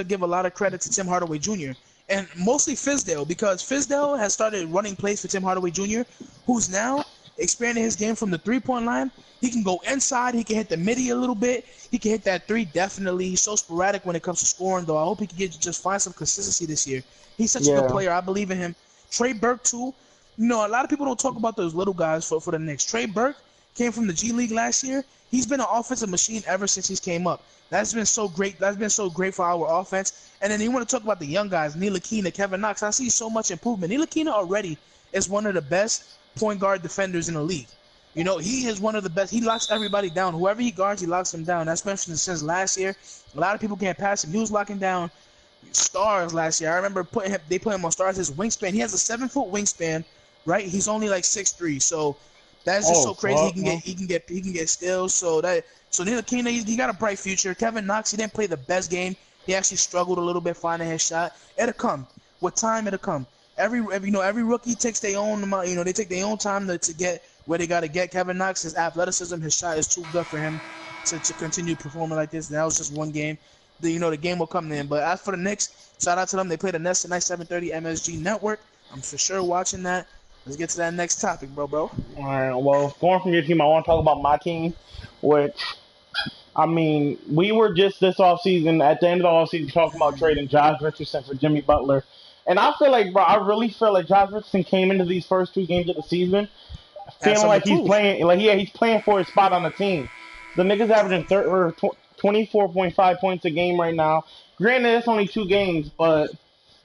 give a lot of credit to Tim Hardaway Jr. and mostly Fizdale because Fizdale has started running plays for Tim Hardaway Jr., who's now expanding his game from the 3-point line. He can go inside, he can hit the midi a little bit, he can hit that three definitely. He's so sporadic when it comes to scoring, though. I hope he can just find some consistency this year. He's such a good Yeah, player. I believe in him. Trey Burke too. A lot of people don't talk about those little guys for the Knicks. Trey Burke came from the G League last year. He's been an offensive machine ever since he's came up. That's been so great. That's been so great for our offense. And then you want to talk about the young guys, Ntilikina, Kevin Knox. I see so much improvement. Ntilikina already is one of the best point guard defenders in the league. He is one of the best. He locks everybody down. Whoever he guards, he locks them down. That's been since last year. A lot of people can't pass him. He was locking down stars last year. I remember they put him on stars. His wingspan. He has a 7-foot wingspan, right? He's only like 6'3", so that's just oh so crazy. fuck, no. He can get steals. So Ntilikina, he got a bright future. Kevin Knox, he didn't play the best game. He actually struggled a little bit finding his shot. It'll come. With time, it'll come. Every rookie takes their own amount. They take their own time to get where they got to get. Kevin Knox, his athleticism, his shot is too good for him to continue performing like this. That was just one game. The game will come then. But as for the Knicks, shout out to them. They play the Nets tonight, 7:30 MSG Network. I'm for sure watching that. Let's get to that next topic, bro. All right. Well, going from your team, I want to talk about my team, which I mean, we were just this offseason, at the end of the offseason, talking about trading Josh Richardson for Jimmy Butler. And I feel like, bro, I really feel like Josh Richardson came into these first two games of the season Have feeling something like to prove. he's playing for his spot on the team. The nigga's averaging 24.5 points a game right now. Granted, it's only two games, but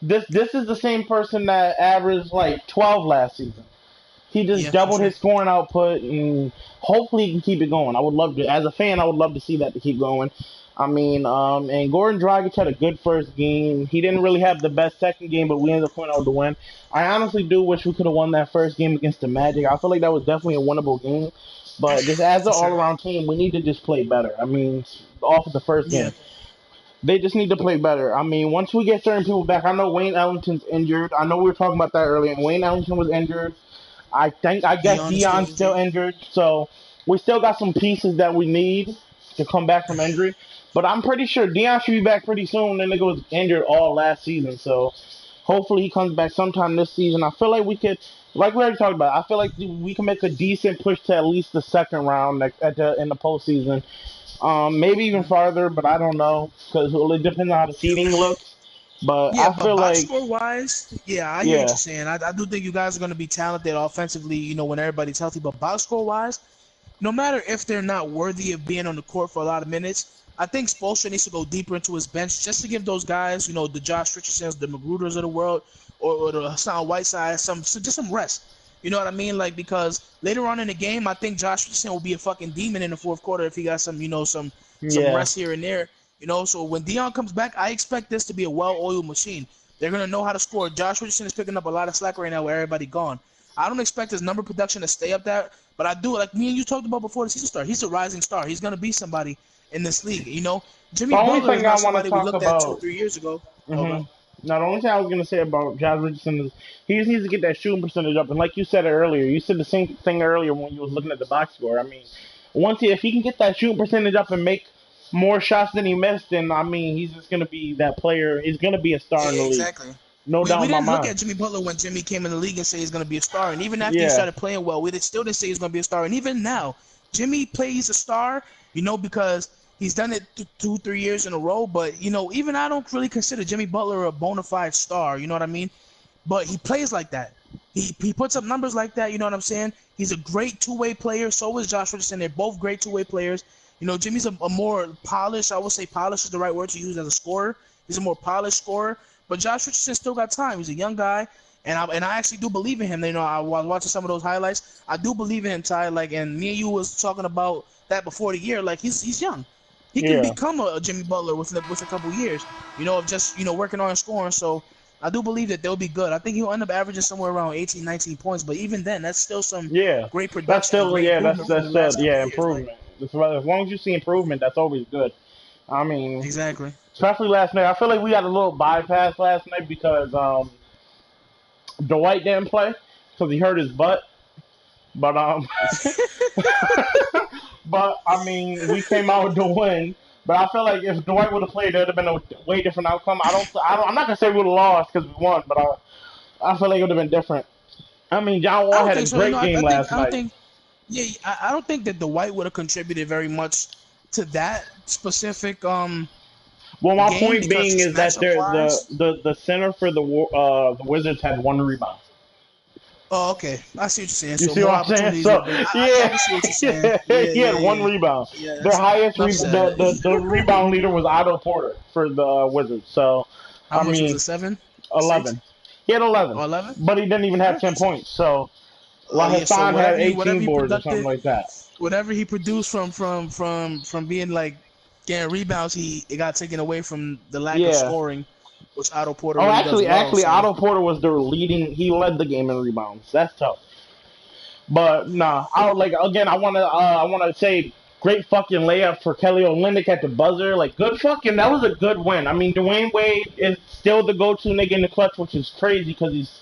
this is the same person that averaged like 12 last season. He just Yeah, for doubled sure. his scoring output, and hopefully he can keep it going. I would love to, as a fan, I would love to see that to keep going. I mean, and Gordon Dragic had a good first game. He didn't really have the best second game, but we ended up coming out to win. I honestly do wish we could have won that first game against the Magic. I feel like that was definitely a winnable game. But just as an For sure. all-around team, we need to just play better. I mean, off of the first Yeah. game, they just need to play better. I mean, once we get certain people back, I know Wayne Ellington's injured. I know we were talking about that earlier. Wayne Ellington was injured. I guess Dion is still Dion's still injured. injured, so we still got some pieces that we need to come back from injury. But I'm pretty sure Dion should be back pretty soon. That nigga was injured all last season, so hopefully he comes back sometime this season. I feel like we could, like we already talked about, I feel like we can make a decent push to at least the second round in the postseason. Maybe even farther, but I don't know because it depends on how the seeding looks. But Yeah, I but feel box like, score wise, yeah, I hear what yeah, you're saying. I do think you guys are going to be talented offensively, when everybody's healthy. But box score wise, no matter if they're not worthy of being on the court for a lot of minutes, I think Spoelstra needs to go deeper into his bench just to give those guys, the Josh Richardsons, the Magruders of the world, or the Hassan Whiteside, just some rest. You know what I mean? Like, because later on in the game, I think Josh Richardson will be a fucking demon in the fourth quarter if he got some yeah, rest here and there. So when Dion comes back, I expect this to be a well-oiled machine. They're gonna know how to score. Josh Richardson is picking up a lot of slack right now with everybody gone. I don't expect his number production to stay up there, but I do, like me and you talked about before the season start. He's a rising star. He's gonna be somebody in this league. the Jimmy only Butler is thing I not want to somebody we talk looked at two, about. 3 years ago. hmm Okay. Now, the only thing I was going to say about Josh Richardson is he just needs to get that shooting percentage up. And like you said earlier, you said the same thing earlier when you was looking at the box score. I mean, if he can get that shooting percentage up and make more shots than he missed, then I mean, he's just going to be that player. He's going to be a star in the league, Exactly. no We, doubt we in my didn't look mind. at Jimmy Butler when Jimmy came in the league and say he's going to be a star. And even after he Yeah, started playing well, still didn't say he's going to be a star. And even now, Jimmy plays a star, because he's done it 2, 3 years in a row. But, even I don't really consider Jimmy Butler a bona fide star. You know what I mean? But he plays like that. He puts up numbers like that. You know what I'm saying? He's a great two-way player. So is Josh Richardson. They're both great two-way players. Jimmy's a more polished. I would say polished is the right word to use as a scorer. He's a more polished scorer. But Josh Richardson still got time. He's a young guy, and I actually do believe in him. I was watching some of those highlights. I do believe in him, Ty. Like, and me and you was talking about that before the year. Like, he's young. He can yeah. become a Jimmy Butler within a couple years. Of just working on scoring. So I do believe that they'll be good. I think he'll end up averaging somewhere around 18, 19 points. But even then, that's still some Yeah, great that's production and still great yeah, improvement from that's the still last couple yeah of years. Like, improvement. As long as you see improvement, that's always good. I mean, exactly. especially last night. I feel like we got a little bypass last night because Dwight didn't play because he hurt his butt. But but I mean, we came out with the win. But I feel like if Dwight would have played, there would have been a way different outcome. I'm not gonna say we would have lost because we won, but I feel like it would have been different. I mean, John I Wall don't had a think so. You know, great game last I don't night. think. Yeah, I don't think that the White would have contributed very much to that specific Well, my game point because being just is that matchup wise. the center for the Wizards had one rebound. Oh, okay. I see what you're saying. You So see more what I'm saying? opportunities. So I yeah, definitely see what you're saying. yeah, Yeah, he had yeah, one yeah. rebound. Yeah, Their that's highest enough said. the rebound leader was Otto Porter for the Wizards. So How I much was mean, it? 7, 6, 11. He had 11, or 11? but he didn't even have 10 points. So while Yeah. So Hassan had 18 whatever he boards or something produced, like that. whatever he produced from being like getting rebounds, it got taken away from the lack of Yeah. scoring, which Otto Porter Oh, really does well. actually, So Otto Porter was their leading. He led the game in rebounds. That's tough. But nah, I would like again. I wanna say great fucking layup for Kelly Olynyk at the buzzer. Like good fucking. That was a good win. I mean, Dwayne Wade is still the go-to nigga in the clutch, which is crazy because he's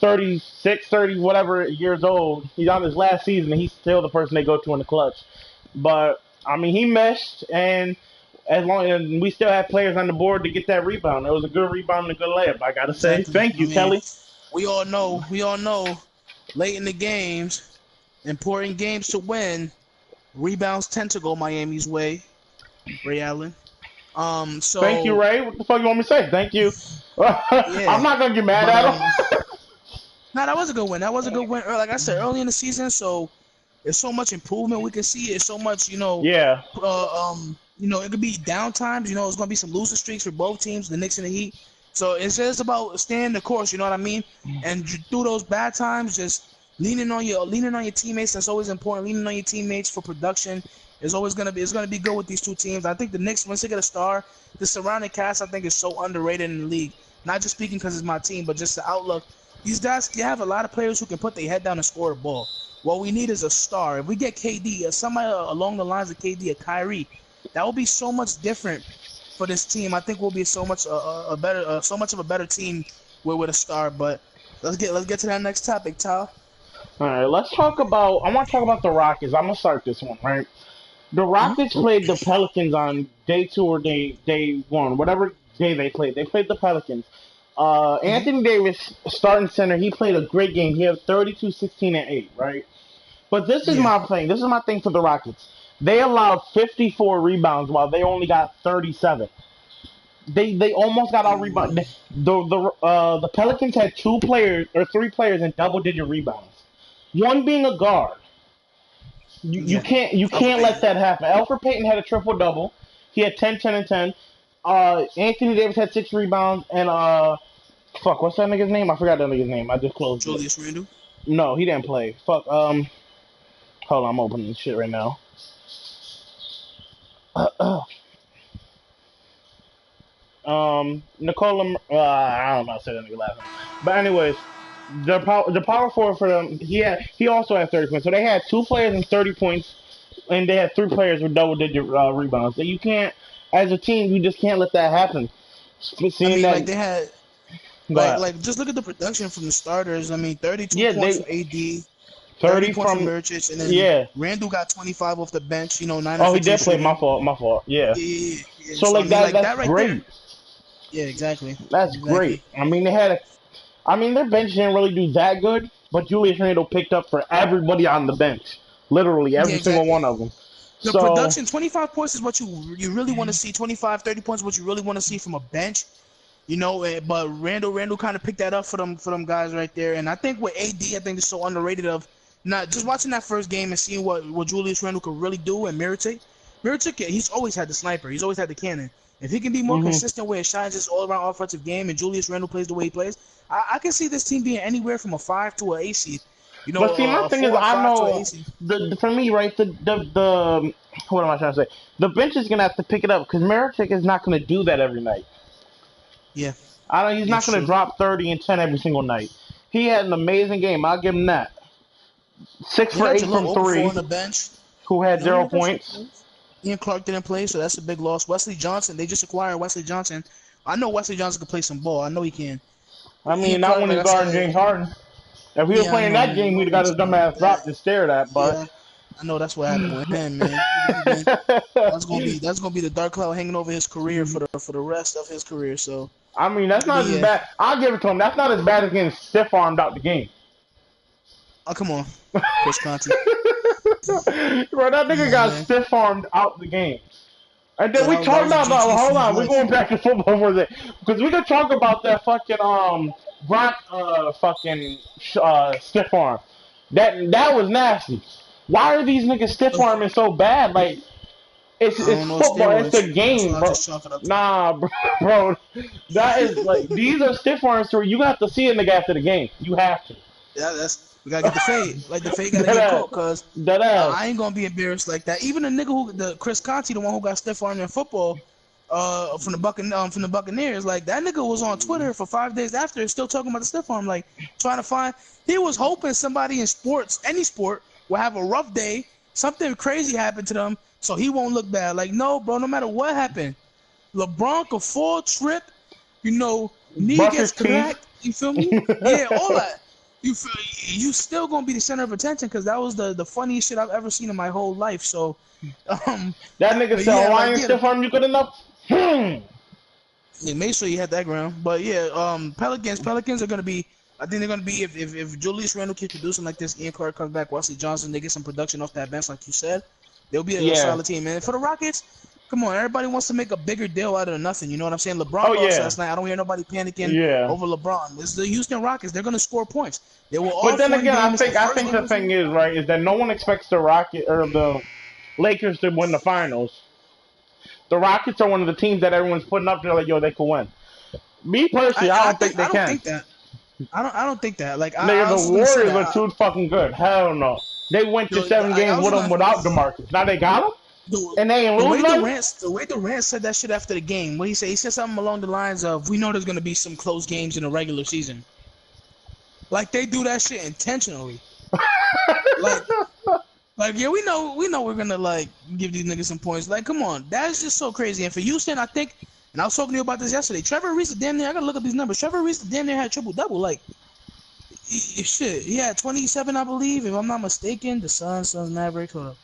36, 30, whatever years old. He's on his last season, and he's still the person they go to in the clutch. But I mean, he meshed, and as long as we still have players on the board to get that rebound, it was a good rebound and a good layup. I gotta say, exactly. thank I you, mean, Kelly. we all know, late in the games, important games to win, rebounds tend to go Miami's way. Ray Allen. Thank you, So Ray. What the fuck you want me to say? Thank you. I'm yeah, not gonna get mad but at him. no, that was a good win. That was a good win. Like I said, early in the season, so there's so much improvement we can see. There's so much, Yeah. it could be down times. It's gonna be some losing streaks for both teams, the Knicks and the Heat. So it's just about staying the course. You know what I mean? And through those bad times, just leaning on your teammates. That's always important. Leaning on your teammates for production is always gonna be good with these two teams. I think the Knicks, once they get a star, the surrounding cast I think is so underrated in the league. Not just speaking because it's my team, but just the outlook. These guys, you have a lot of players who can put their head down and score the ball. What we need is a star. If we get KD, somebody along the lines of KD, a Kyrie, that will be so much different for this team. I think we'll be so much a better, so much of a better team with a star. But let's get to that next topic, Tal. All right. Let's talk about. I want to talk about the Rockets. I'm gonna start this one right. The Rockets played the Pelicans on day two or day one, whatever day they played. They played the Pelicans. Mm-hmm. Anthony Davis, starting center, he played a great game. He had 32, 16, and 8, right? But this is Yeah, my thing. This is my thing for the Rockets. They allowed 54 rebounds while they only got 37. They almost got out rebound. The Pelicans had two players or three players in double digit rebounds. One being a guard. yeah. You Alpha can't let Payton. that happen. Alfred Payton had a triple double. He had 10, 10, and 10. Anthony Davis had 6 rebounds and fuck, what's that nigga's name? I forgot that nigga's name. I just closed it. Julius Randle. No, he didn't play. Fuck. Hold on, I'm opening this shit right now. Nicola. I don't know how to say that nigga last name. But anyways, the power forward for them. He also had 30 points. So they had two players in 30 points, and they had three players with double digit rebounds. So you can't, as a team, you just can't let that happen. I Seeing mean, that, like they had, go ahead. just look at the production from the starters. I mean, 32 Yeah, points they from AD, 30 30 points from from Mirotic, and then yeah. Randall got 25 off the bench. 9 of Oh, he 15 did play. My shooting. fault. My fault. Yeah. Yeah, yeah. So So I like mean, that. like That's that right there. great. Yeah, exactly, That's great. exactly. I mean, I mean, their bench didn't really do that good, but Julius Randle picked up for everybody on the bench, literally Yeah, every single exactly. one of them. The So, production, 25 points is what you really want to see. 25, 30 points is what you really want to see from a bench. But Randall kind of picked that up for them guys right there. And I think with AD, I think it's so underrated of not just watching that first game and seeing what Julius Randle could really do and Mirotic, he's always had the sniper. He's always had the cannon. If he can be more hmm consistent with his shots, just all around offensive game, and Julius Randle plays the way he plays, I can see this team being anywhere from a 5 to an 8 seed. but see, my A thing is, 4 or I 5 to an know 8 seed. for me, right, the what am I trying to say? The bench is gonna have to pick it up because Meritic is not gonna do that every night. Yeah. He's not It's going to true. drop 30 and 10 every single night. He had an amazing game. I'll give him that. 6 They for got 8 from Jahlil Okafor 3. on the bench. Who had You know, 0 they got some points. players. Ian Clark didn't play, so that's a big loss. Wesley Johnson, they just acquired Wesley Johnson. I know Wesley Johnson can play some ball. I know he can. I Ian mean, not Clark, when like he's I guarding said, James Harden. If he was yeah, I playing know, that man. game, No we'd have got rinse his dumb about ass that. dropped and stared at. But Yeah, I know that's what happened with him, man. That's gonna be the dark cloud hanging over his career for the rest of his career. So, I mean, that's but not as yeah, bad. I'll give it to him. That's not as bad as getting stiff armed out the game. oh come on, Chris Conti. Bro, that Come nigga on, got man. stiff armed out the game. And then Yeah, we that talk was a about GG for hold his on, we're life. going back to football for a second. Because we could talk about that fucking Brock fucking stiff arm. That was nasty. Why are these niggas stiff Ugh, arming so bad? Like I it's don't know football, it's steroids. a That's what game, I bro. just chalk it up to. Nah, bro, that is like these are stiff arms where you have to see a nigga after the game. You have to. Yeah, that's we gotta get the fade. Like the fade gotta Dead get ass. caught, cause Dead ass. I ain't gonna be embarrassed like that. Even the nigga the Chris Conti, the one who got stiff armed in football, from the Buccaneers, like that nigga was on Twitter for 5 days after, still talking about the stiff arm, like trying to find. He was hoping somebody in sports, any sport, will have a rough day, something crazy happened to them, so he won't look bad. Like no, bro, no matter what happened, LeBron could fall, trip, knee Brush gets his teeth. cracked. You feel me? Yeah, all that. You still gonna be the center of attention because that was the funniest shit I've ever seen in my whole life. So, um, That nigga but said yeah, like Hawaiian yeah, stiff arm you good enough? yeah, make sure you had that ground. But yeah, Pelicans are gonna be. I think they're gonna be if Julius Randle keeps producing like this, Ian Clark comes back, Wesley Johnson, they get some production off that bench, like you said, they'll be a Yeah. solid team. And for the Rockets, come on, everybody wants to make a bigger deal out of nothing. You know what I'm saying? Oh LeBron lost yeah. last night. I don't hear nobody panicking Yeah. over LeBron. It's the Houston Rockets. They're gonna score points. They were But off then one again, game. It's the I first think game the of the thing season. is right is that no one expects the Rocket or the Lakers to win the finals. The Rockets are one of the teams that everyone's putting up there like, yo, they could win. Me personally, I don't think they I don't can. think that. I don't think that. Like Nigga, I the was just gonna say Warriors that. are too fucking good. Hell no. They went to 7 games I was with them gonna without DeMarcus. Now they got them, and they ain't lose none. the way Durant said that shit after the game. What he said? He said something along the lines of, "We know there's gonna be some close games in the regular season." Like they do that shit intentionally. Like yeah, we know we're gonna like give these niggas some points. Like, come on, that's just so crazy. And for Houston, I think, and I was talking to you about this yesterday. Trevor Reese, damn near, I gotta look up these numbers. Trevor Reese, damn near had triple double. Like, shit, he had 27, I believe, if I'm not mistaken. The Suns Mavericks. Hold up,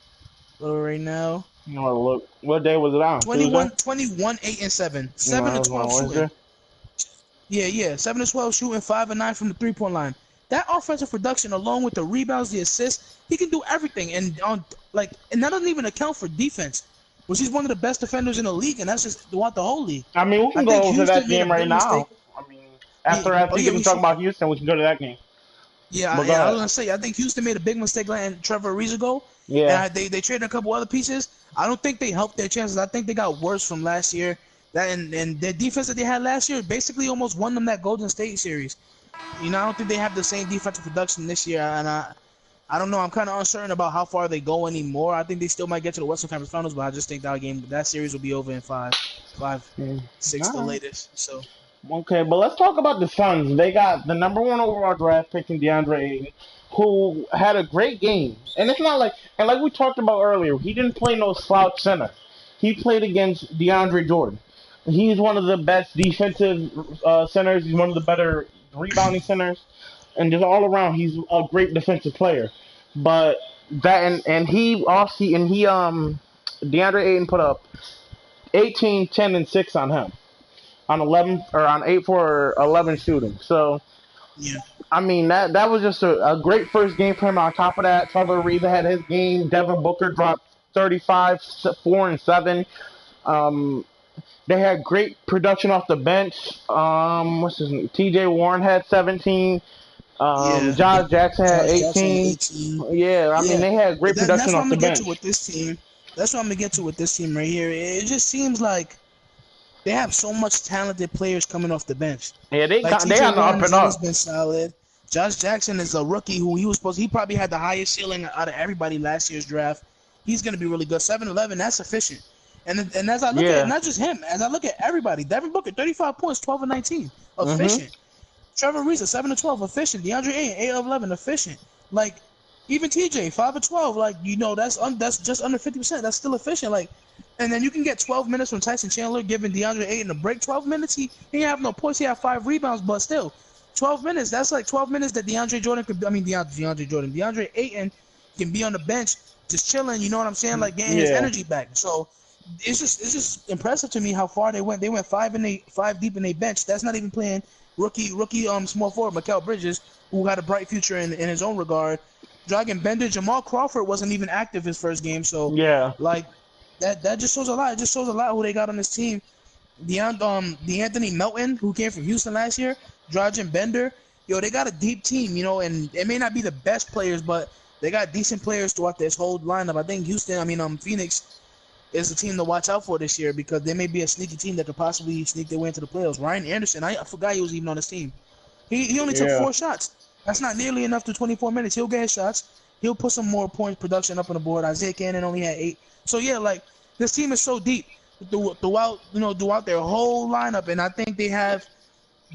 right now. Oh, look, what day was it on? Tuesday? 21, 8 and 7, No, 7 that to was 12 on shooting. Wednesday. Yeah, 7 to 12 shooting, 5 and 9 from the 3-point line. That offensive production, along with the rebounds, the assists, he can do everything. And and that doesn't even account for defense, which he's one of the best defenders in the league, and that's just throughout the whole league. I mean, we I can think go to that Houston made a game right big mistake. now. I mean, Yeah, after yeah, we talk about Houston, we can go to that game. Yeah, But go I ahead. was gonna say, I think Houston made a big mistake letting Trevor Ariza go. Yeah. And they traded a couple other pieces. I don't think they helped their chances. I think they got worse from last year. That and their defense that they had last year basically almost won them that Golden State series. I don't think they have the same defensive production this year, and I don't know. I'm kind of uncertain about how far they go anymore. I think they still might get to the Western Conference Finals, but I just think that series will be over in 5, 6 the latest. So. Okay, but let's talk about the Suns. They got the #1 overall draft pick in DeAndre Ayton, who had a great game. And it's not like we talked about earlier, he didn't play no slouch center. He played against DeAndre Jordan. He's one of the best defensive centers. He's one of the better rebounding centers, and just all around, he's a great defensive player. But that and he DeAndre Ayton put up 18, 10, and 6 on him on 11 or on 8 for 11 shooting. So Yeah. I mean that was just a great first game for him. On top of that, Trevor Ariza had his game. Devin Booker dropped 35, 4 and 7. They had great production off the bench. What's his name? T.J. Warren had 17. Yeah. Josh Jackson had Josh Jackson, 18. 18. Yeah, I mean Yeah, they had great production that's what off I'm the gonna get bench. to with this team. That's what I'm gonna get to with this team right here. It just seems like they have so much talented players coming off the bench. Yeah, they Like got they TJ on the up Warren has and always up. been solid. Josh Jackson is a rookie who he probably had the highest ceiling out of everybody last year's draft. He's gonna be really good. 7'11", that's sufficient. And as I look at Yeah. not just him, as I look at everybody, Devin Booker 35 points, 12 and 19, Mhm. efficient. Trevor Ariza 7 of 12, efficient. DeAndre Ayton 8 of 11, efficient. Like even TJ 5 of 12, like that's just under 50%. That's still efficient. Like, and then you can get 12 minutes from Tyson Chandler, giving DeAndre Ayton a break. 12 minutes, he didn't have no points. He had 5 rebounds, but still, 12 minutes. That's like 12 minutes that DeAndre Jordan could. I mean, DeAndre Ayton can be on the bench, just chilling. You know what I'm saying? Like getting his Yeah. energy back. So it's just impressive to me how far they went. They went 5 deep in a bench. That's not even playing rookie small forward Mikal Bridges, who had a bright future in his own regard. Dragon Bender, Jamal Crawford wasn't even active his first game, so Yeah. like that just shows a lot. It just shows a lot who they got on this team. DeAnthony Melton, who came from Houston last year, Dragon Bender, yo, they got a deep team, and it may not be the best players, but they got decent players throughout this whole lineup. I think Phoenix is the team to watch out for this year because they may be a sneaky team that could possibly sneak their way into the playoffs. Ryan Anderson, I forgot he was even on this team. He only took Yeah. 4 shots. That's not nearly enough to 24 minutes. He'll get his shots. He'll put some more points production up on the board. Isaiah Cannon only had 8. So yeah, like this team is so deep throughout their whole lineup, and I think they have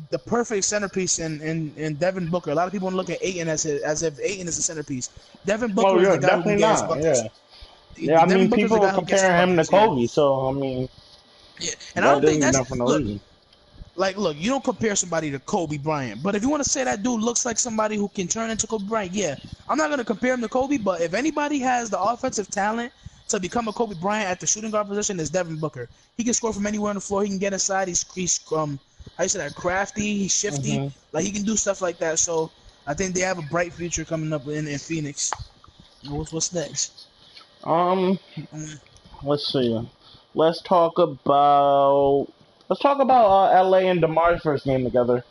the perfect centerpiece in Devin Booker. A lot of people want to look at Ayton as if Ayton is the centerpiece. Devin Oh Booker is yeah, the guy who can definitely get his not. buckets. Yeah. Yeah. I Devin mean, Booker is the people are guy who gets his comparing him to buckets. Yeah. Kobe, so I mean, Yeah. And I that don't think isn't done for that's no look. reason. Like, look, you don't compare somebody to Kobe Bryant, but if you want to say that dude looks like somebody who can turn into Kobe Bryant, yeah, I'm not gonna compare him to Kobe. But if anybody has the offensive talent to become a Kobe Bryant at the shooting guard position, it's Devin Booker. He can score from anywhere on the floor. He can get inside. He's how you say that? Crafty. He's shifty. Mhm. Like he can do stuff like that. So I think they have a bright future coming up in Phoenix. What's next? Um. Um, Let's see. Let's talk about. Let's talk about LA and DeMar's first game together.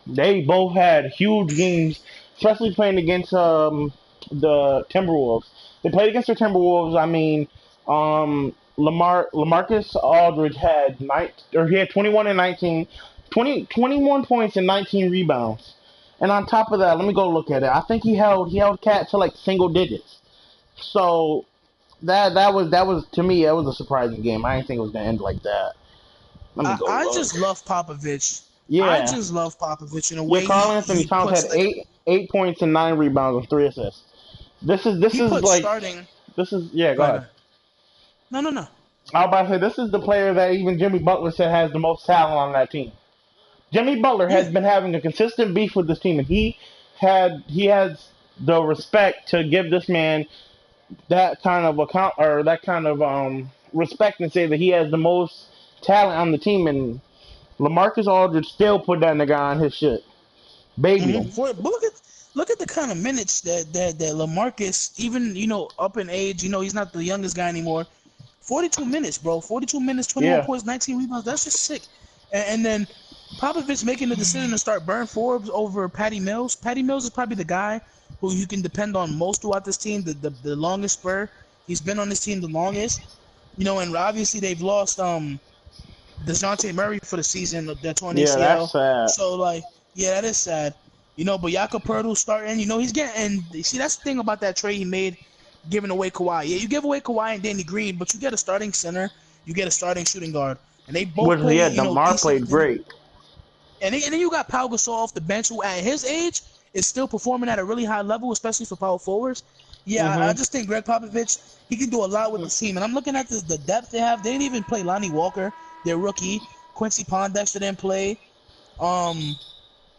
They both had huge games, especially playing against the Timberwolves. They played against the Timberwolves. I mean, Lamarcus Aldridge had he had 21 and 19, 21 points and 19 rebounds. And on top of that, let me go look at it. I think he held Cat to like single digits. So that was to me that was a surprising game. I didn't think it was gonna end like that. Let me I, go I look. just love Popovich. I Yeah. just love Popovich in a Yeah, way Carl Anthony he Towns had puts like eight points and 9 rebounds and 3 assists. This he is puts like starting. this is yeah. Go Go ahead, go ahead. ahead. No, no, no. I was about to say this is the player that even Jimmy Butler said has the most talent on that team. Jimmy Butler has Yeah. been having a consistent beef with this team, and he has the respect to give this man that kind of account or that kind of respect and say that he has the most talent on the team. And Lamarcus Aldridge still put that nigga on his shit, baby him. But look at the kind of minutes that Lamarcus, even up in age, he's not the youngest guy anymore. 42 minutes, bro. 42 minutes, 21 Yeah, points, 19 rebounds. That's just sick. And then Popovich making the decision to start Burn Forbes over Patty Mills. Patty Mills is probably the guy who you can depend on most throughout this team. The longest spur. He's been on this team the longest. And obviously they've lost DeJounte Murray for the season, that torn yeah, that's ACL. sad. So like, yeah, that is sad. But Jakob Poeltl starting. He's getting. See, that's the thing about that trade he made, giving away Kawhi. Yeah, you give away Kawhi and Danny Green, but you get a starting center, you get a starting shooting guard, and they both Which play, yeah, Demar decent. played great. And then you got Pau Gasol off the bench, who at his age is still performing at a really high level, especially for power forwards. Yeah, I Mhm. just think Greg Popovich, he can do a lot with the team. And I'm looking at the depth they have. They didn't even play Lonnie Walker, their rookie. Quincy Pondexter didn't play. Um,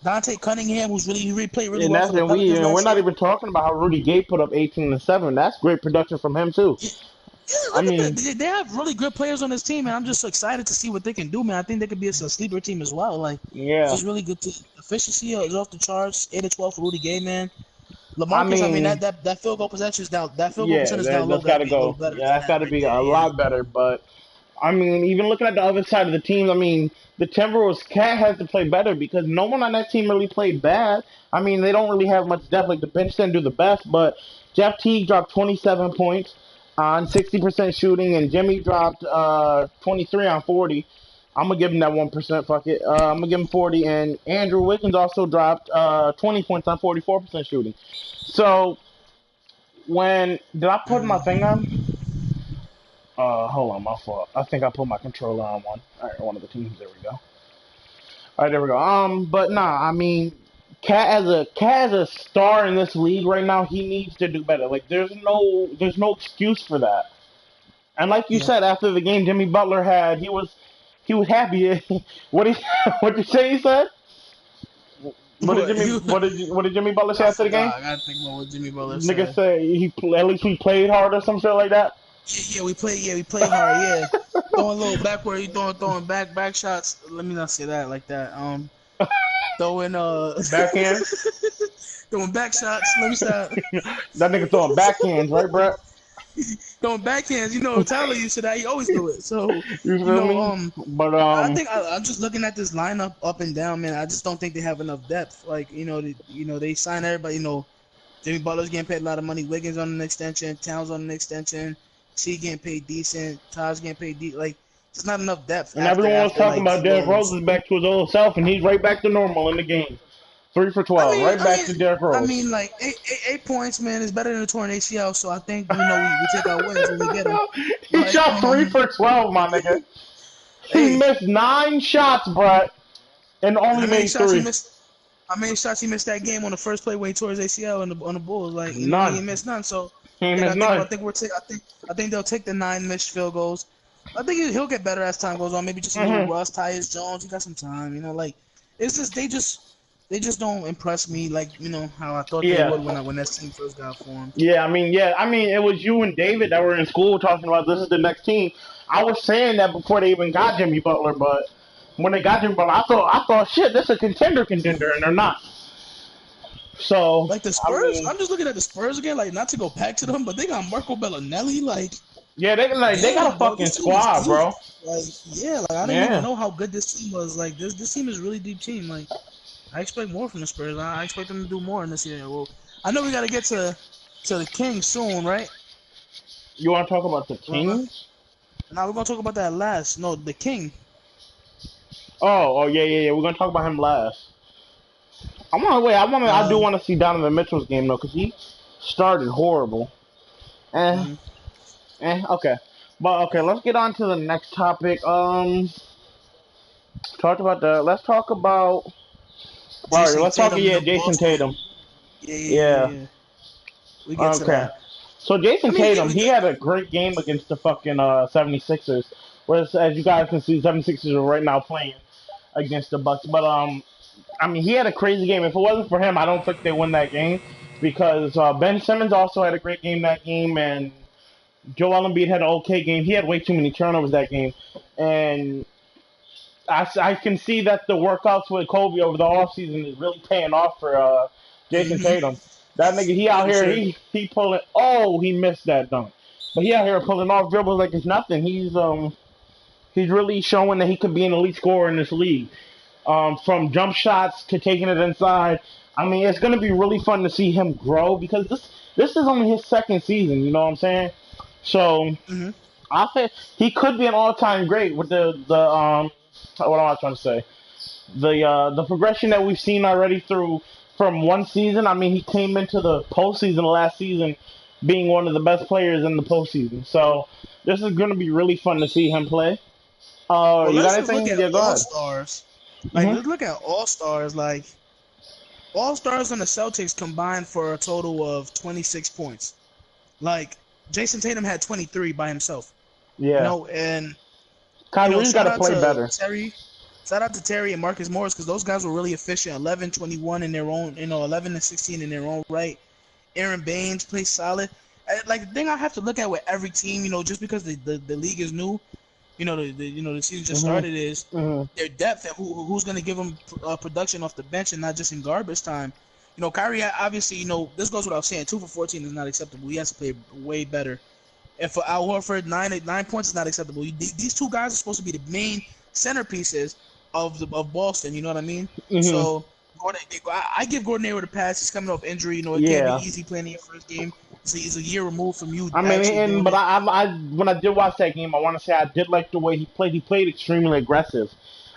Dante Cunningham, he really played really And well for that's the Pelicans we're last not year. even talking about how Rudy Gay put up 18 and 7. That's great production from him too. Yeah, I look at that. mean, They have really good players on this team, and I'm just so excited to see what they can do, man. I think they could be a sleeper team as well. Like, it's yeah. just really good. Efficiency is off the charts. 8 to 12 for Rudy Gay, man. I LaMarcus, I mean, mean, that field goal percentage down. That field goal yeah, percentage down low that's got got to to be a little go. better Yeah, than that's got that to right be there. a Yeah. lot better. But I mean, even looking at the other side of the teams, I mean, the Timberwolves cat has to play better because no one on that team really played bad. I mean, they don't really have much depth. Like the bench didn't do the best, but Jeff Teague dropped 27 points on 60% shooting, and Jimmy dropped 23 on 40. I'm gonna give him that 1%. Fuck it. I'm gonna give him 40, and Andrew Wiggins also dropped 20 points on 44% shooting. So when did I put my thing on? Hold on, my fault. I think I put my controller on one. All right, one of the teams. There we go. All right, there we go. But nah, I mean, Cat as a star in this league right now, he needs to do better. Like, there's no excuse for that. And like you Yeah. said, after the game, Jimmy Butler had he was happy. what did what did you say? He said. What What did Jimmy Butler say I after the game? forgot. I gotta think about what Jimmy Butler Nigga said. say at least we played hard or some shit like that. Yeah, we play. Yeah, we play hard. Yeah, throwing a little backward. You throwing back shots. Let me not say that like that. Throwing Backhand. throwing back shots. Let me stop. That nigga throwing backhands, right, Brett? Throwing backhands. You know, Tyler used to that. He always do it. So You feel me? But I think I'm just looking at this lineup up and down, man. I just don't think they have enough depth. Like they sign everybody. Jimmy Butler's getting paid a lot of money. Wiggins on an extension. Towns on an extension. C getting paid decent. Taj getting paid like there's not enough depth. and everyone was talking Like about Derrick Rose those. is back to his old self, and he's right back to normal in the game. 3 for 12, right I back mean, to Derrick Rose. like 8 points, man, is better than a torn ACL. So I think we take our wins when we get them. He Like shot 3 for 12, my nigga. He hey, missed 9 shots, Brett, and only how many made shots he 3. missed? How many shots he missed that game on the first play where he tore his ACL on the Bulls? Like he None. ain't missed none. So He I ain't think missed none. I think they'll take the 9 missed field goals. I think he'll get better as time goes on. Maybe just a little rust. Tyus Jones, he got some time. Like it's just they just don't impress me like how I thought they Yeah. would when that team first got formed. Yeah. It was you and David that were in school talking about this is the next team. I was saying that before they even got Jimmy Butler, but when they got Jimmy Butler, I thought, shit, this is a contender, and they're not. So Like the I Spurs, mean, I'm just looking at the Spurs again. Like not to go back to them, but they got Marco Bellinelli. Like yeah, they got a damn, bro, fucking this team is squad, deep. bro. Like yeah, like I didn't even Yeah. know how good this team was. Like this team is a really deep team. Like I expect more from the Spurs. I expect them to do more in this year. Well, I know we got to get to the Kings soon, right? You want to talk about the Kings? Now we're gonna talk about that last. No, the King. Oh, yeah. We're gonna talk about him last. I do Um, want to see Donovan Mitchell's game though, because he started horrible. Eh, mhm. okay. But okay, let's get on to the next topic. Talked about the. Let's talk about. All right, Jason let's talk. Tatum in Yeah, the Jason Boston. Tatum. Yeah. Yeah. We get to Okay. that. So I Jason mean, Tatum, he had a great game against the fucking 76ers. Whereas, as you guys can see, 76ers are right now playing against the Bucks. But I mean, he had a crazy game. If it wasn't for him, I don't think they win that game because Ben Simmons also had a great game that game, and Joel Embiid had an okay game. He had way too many turnovers that game, and I can see that the workouts with Kobe over the offseason is really paying off for Jason Hmm. Tatum. That nigga, he Yeah, out for here, sure. he pulling. Oh, he missed that dunk, but he out here pulling off dribbles like it's nothing. He's really showing that he could be an elite scorer in this league. From jump shots to taking it inside. I mean, it's gonna be really fun to see him grow because this is only his second season. You know what I'm saying? So Hmm. I think he could be an all-time great with the what am I trying to say? The progression that we've seen already through from one season. I mean, he came into the postseason last season being one of the best players in the postseason. So this is going to be really fun to see him play. Well, You let's got just look anything? at Yeah, go all ahead. stars. Like, hmm let's look at all stars. Like, all stars on the Celtics combined for a total of 26 points. Like, Jason Tatum had 23 by himself. Yeah, And Kyrie's got shout to out play to better. Terry. Shout out to Terry and Marcus Morris because those guys were really efficient. 11, 21 in their own, 11 and 16 in their own right. Aaron Baines plays solid. Like the thing I have to look at with every team, just because the league is new, the season just hmm started, is hmm their depth and who's going to give them production off the bench and not just in garbage time. Kyrie obviously, this goes without saying. 2 for 14 is not acceptable. He has to play way better. And for Al Horford, 9 points is not acceptable. These two guys are supposed to be the main centerpieces of Boston. You know what I mean? hmm So Gordon, I give Gordon Hayward a pass. He's coming off injury. It can't be Yeah. easy playing in your first game. So he's a year removed from you I mean, actually doing but it. I when I did watch that game, I want to say I did like the way he played. He played extremely aggressive.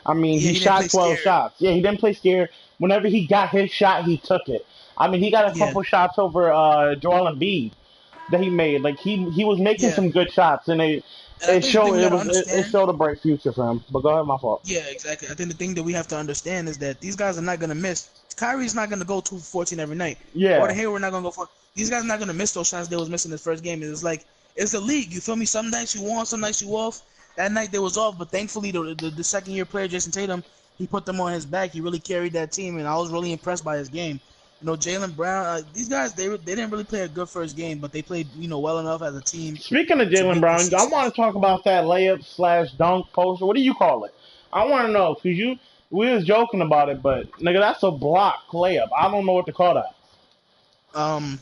I mean, Yeah, he he didn't shot play 12 scared. shots. Yeah, he didn't play scared. Whenever he got his shot, he took it. I mean, he got a Yeah, couple shots over Joel Embiid that he made. Like he was making yeah. some good shots, and And I think the thing we gotta It understand. showed a bright future for him. But go ahead, my fault. Yeah, exactly. I think the thing that we have to understand is that these guys are not gonna miss. Kyrie's not gonna go 2 for 14 every night. Gordon Yeah. Hayward not gonna go for. These guys are not gonna miss those shots they was missing this first game. It's like it's the league. You feel me? Some nights you on, some nights you off. That night they was off, but thankfully the second year player Jason Tatum, he put them on his back. He really carried that team, and I was really impressed by his game. You know, Jaylen Brown. These guys they didn't really play a good first game, but they played well enough as a team Speaking of to Jaylen be Brown, I consistent. want to talk about that layup slash dunk poster. What do you call it? I want to know because we was joking about it, but nigga, that's a block layup. I don't know what to call that. Um,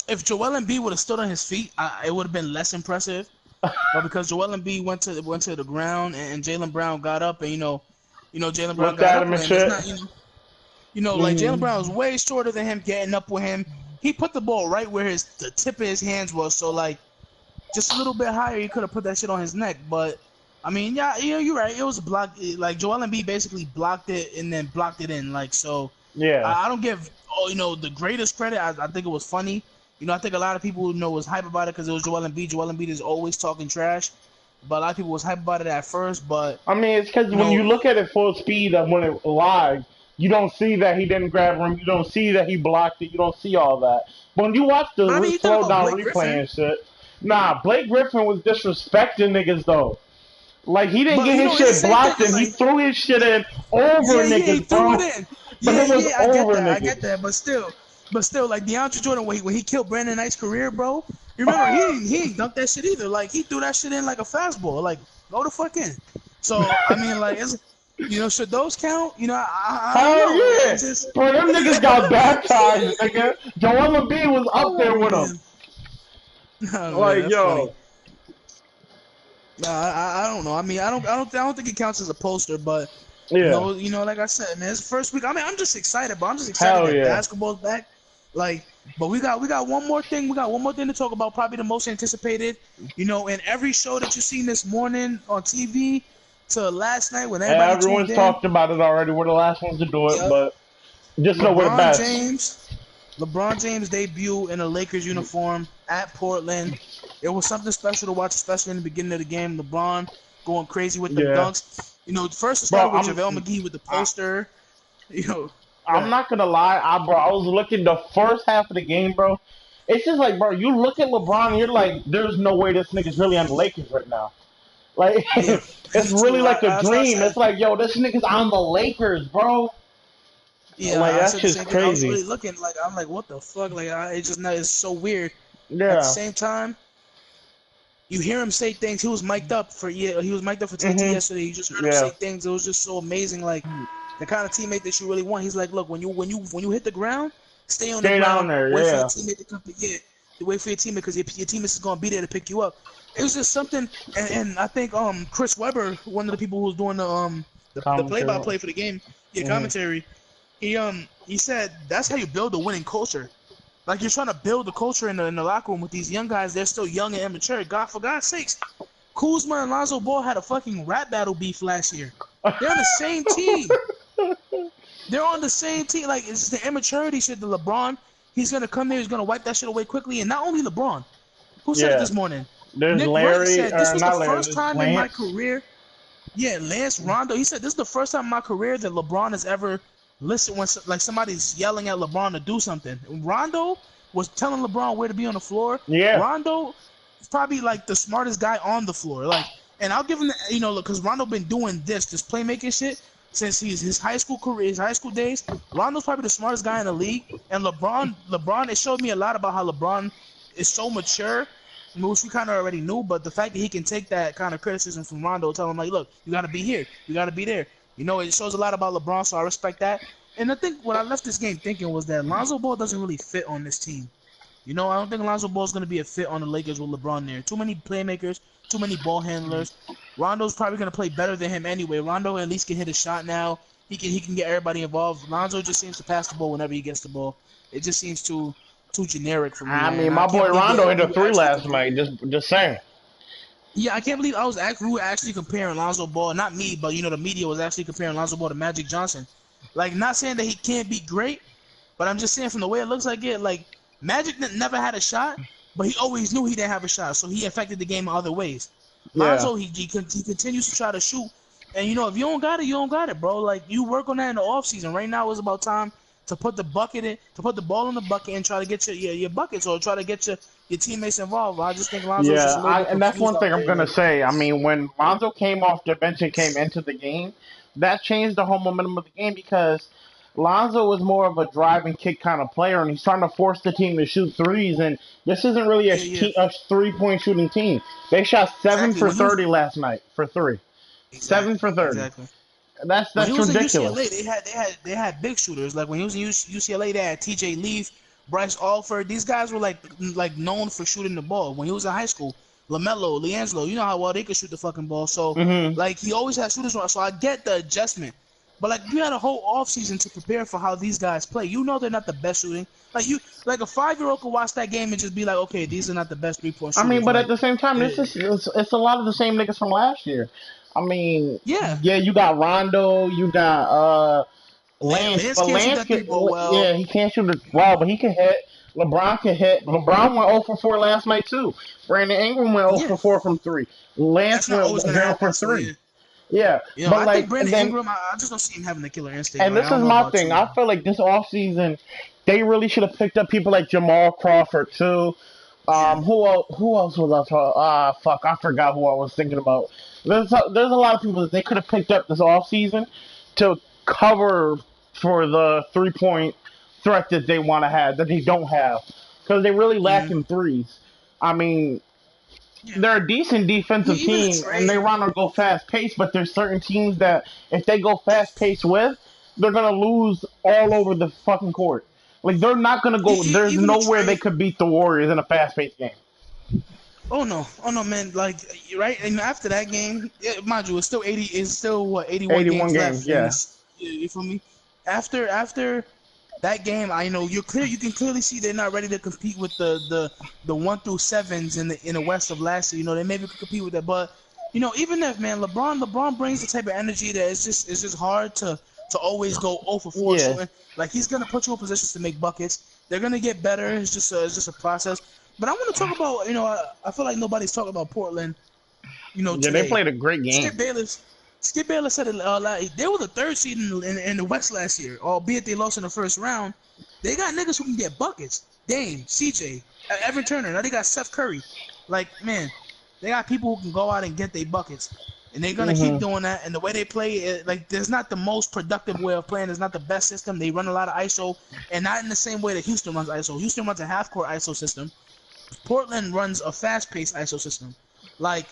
if Joel Embiid would have stood on his feet, it would have been less impressive. But because Joel Embiid went to the ground and Jaylen Brown got up and Jaylen Brown Looked got at up him and with him. It's shit. not like Jaylen Brown was way shorter than him, getting up with him. He put the ball right where the tip of his hands was. So like just a little bit higher, he could have put that shit on his neck. But I mean, yeah, you're right. It was blocked. Like Joel Embiid basically blocked it and then blocked it in. Like so, Yeah. I don't give the greatest credit. I think it was funny. I think a lot of people was hype about it because it was Joel Embiid. Joel Embiid is always talking trash, but a lot of people was hype about it at first. But I mean, it's because when you look at it full speed of when it live, you don't see that he didn't grab him. You don't see that he blocked it. You don't see all that. But when you watch the but I mean, you thought slow about down Blake replay Griffin, and shit, nah, Blake Griffin was disrespecting niggas though. Like he didn't but get his it's the shit same thing. blocked and he Like threw his shit in over yeah, he niggas, threw bro. it in. But it was I get over that, niggas. but still, like DeAndre Jordan when he killed Brandon Knight's career, bro. You remember he ain't dunked that shit either. Like he threw that shit in like a fastball. Like go the fuck in. So I mean, like it's. Should those count? I don't Hell know. yeah. It's just, Bro, them niggas got baptized, nigga. Joel Embiid was up oh there with him. man, oh man, Like, that's funny. yo. No, I don't know. I mean, I don't think it counts as a poster, but Yeah. like I said, man, it's the first week. I mean, I'm just excited, bro. I'm just excited Hell that yeah. basketball's back. Like, but we got one more thing. We got one more thing to talk about. Probably the most anticipated. In every show that you seen this morning on TV to last night when everybody tuned Everyone's in. talked about it already. We're the last ones to do it, Yep. but just know we're the LeBron best. James. LeBron James debut in a Lakers uniform at Portland. It was something special to watch, especially in the beginning of the game. LeBron going crazy with them Yeah. dunks. First it Bro, started with JaVale McGee with the poster. I'm not gonna lie, bro. I was looking the first half of the game, bro. It's just like, bro, you look at LeBron, and you're like, there's no way this nigga's really on the Lakers right now. Like, Yeah, it's me really too. like a That's what I dream. said. It's like, yo, this nigga's on the Lakers, bro. Yeah, Like, I that's said the just same thing. I was crazy. really looking like I'm like, what the fuck? Like, it's so weird. At the Yeah. same time, you hear him say things. He was mic'd up for TNT Mhm. yesterday. You just heard him Yeah. say things. It was just so amazing. Like the kind of teammate that you really want. He's like, look, when you hit the ground, stay on the Stay down ground. there, Wait for your yeah. teammate to come pick you. Wait for your teammate because your teammate is gonna be there to pick you up. It was just something. And I think Chris Webber, one of the people who was doing the Commentary. play-by-play for the game, Mhm. commentary. He said that's how you build a winning culture. Like you're trying to build a culture in the locker room with these young guys. They're still young and immature. For God's sakes, Kuzma and Lonzo Ball had a fucking rap battle beef last year. They're on the same team. They're on the same team. Like it's the immaturity shit. The LeBron, he's gonna come there. He's gonna wipe that shit away quickly. And not only LeBron. Who said it Yeah. this morning? There's Nick Wright Larry, said this or was the not Larry, first there's time in my Lance. career. Yeah, Lance Rondo. He said this is the first time in my career that LeBron has ever listened when like somebody's yelling at LeBron to do something. Rondo was telling LeBron where to be on the floor. Yeah. Rondo is probably like the smartest guy on the floor. Like, and I'll give him, because Rondo been doing this playmaking shit since his high school career, his high school days. Rondo's probably the smartest guy in the league. And LeBron, it showed me a lot about how LeBron is so mature, which we kind of already knew. But the fact that he can take that kind of criticism from Rondo, tell him like, look, you got to be here, you got to be there. It shows a lot about LeBron, so I respect that. And I think what I left this game thinking was that Lonzo Ball doesn't really fit on this team. I don't think Lonzo Ball is going to be a fit on the Lakers with LeBron there. Too many playmakers, too many ball handlers. Rondo's probably going to play better than him anyway. Rondo at least can hit a shot now. He can get everybody involved. Lonzo just seems to pass the ball whenever he gets the ball. It just seems too generic for me. I mean, And I my can't boy believe Rondo hit we a were three actually last comparing. night. Just saying. Yeah, I can't believe we were actually comparing Lonzo Ball. Not me, but the media was actually comparing Lonzo Ball to Magic Johnson. Like, not saying that he can't be great, but I'm just saying from the way it looks like it, like Magic never had a shot, but he always knew he didn't have a shot, so he affected the game in other ways. Yeah. Lonzo, he continues to try to shoot, and you know if you don't got it, you don't got it, bro. Like you work on that in the off season. Right now is about time to put the bucket in, to put the ball in the bucket, and try to get your buckets, or try to get your teammates involved. I just think Lonzo's just Yeah, a little bit and that's confused one thing out I'm there. gonna Like, say. I mean, when Lonzo came off the bench and came into the game, that changed the whole momentum of the game because Lonzo was more of a drive and kick kind of player, and he's trying to force the team to shoot threes. And this isn't really yeah, a 3-point shooting team. They shot seven exactly. for When he was 30 last night for three. 7 for 30. exactly. When he That's was in UCLA, ridiculous. they had big shooters. Like when he was in UCLA, they had T.J. Leaf, Bryce Alford. These guys were like known for shooting the ball. When he was in high school, LaMelo, LiAngelo, you know how well they could shoot the fucking ball. So Hmm. like he always had shooters around. So I get the adjustment, but like you had a whole offseason to prepare for how these guys play. You know they're not the best shooting. Like a 5-year-old could watch that game and just be like, okay, these are not the best 3-point I mean, shooters. but at Like, the same time, eh, it's a lot of the same niggas from last year. I mean, yeah, yeah, you got Rondo, you got Lance, Lance but can't shoot Lance that can, three ball yeah, well. he can't shoot it well, but he can hit. LeBron can hit. LeBron went 0 for 4 last night too. Brandon Ingram went 0 Yeah, for 4 from three. Lance that's not went always gonna 0 happen. for So 3. yeah. Yeah, You know, but I think like, Brandon Ingram, I just don't see him having the killer instinct. and Like, I this is don't know my about thing. you. I feel like this offseason, they really should have picked up people like Jamal Crawford too. Yeah. Who else was I talking? Fuck, I forgot who I was thinking about. There's a lot of people that they could have picked up this offseason to cover for the 3-point threat that they want to have that they don't have because they really lack Hmm. in threes. I mean, Yeah. they're a decent I mean, defensive even a team and they trade. want to go fast paced, but there's certain teams that if they go fast paced with, they're gonna lose all over the fucking court. Like they're not gonna go. There's Even a nowhere they trade. could beat the Warriors in a fast paced game. Oh no, man. Like, right, and after that game, yeah, mind you, it's still 80. It's still what 81 81 games games, left in yeah. this. You feel me? After that game, I know you're clear. You can clearly see they're not ready to compete with the 1 through 7s in the West of last year. You know, they maybe could compete with that, but you know, even if man, LeBron brings the type of energy that it's just hard to always go 0 for 4 Yeah, shooting. Like he's gonna put you in positions to make buckets. They're gonna get better. It's just a process. But I want to talk about, I feel like nobody's talking about Portland, yeah. They today. played a great game. Skip Bayless, Skip Bayless said it. They were the third seed in the West last year, albeit they lost in the first round. They got niggas who can get buckets. Dame, CJ, Evan Turner. Now they got Seth Curry. Like, man, they got people who can go out and get their buckets. And they're gonna keep Hmm. doing that. And the way they play, like, there's not the most productive way of playing. It's not the best system. They run a lot of ISO, and not in the same way that Houston runs ISO. Houston runs a half-court ISO system. Portland runs a fast-paced ISO system, like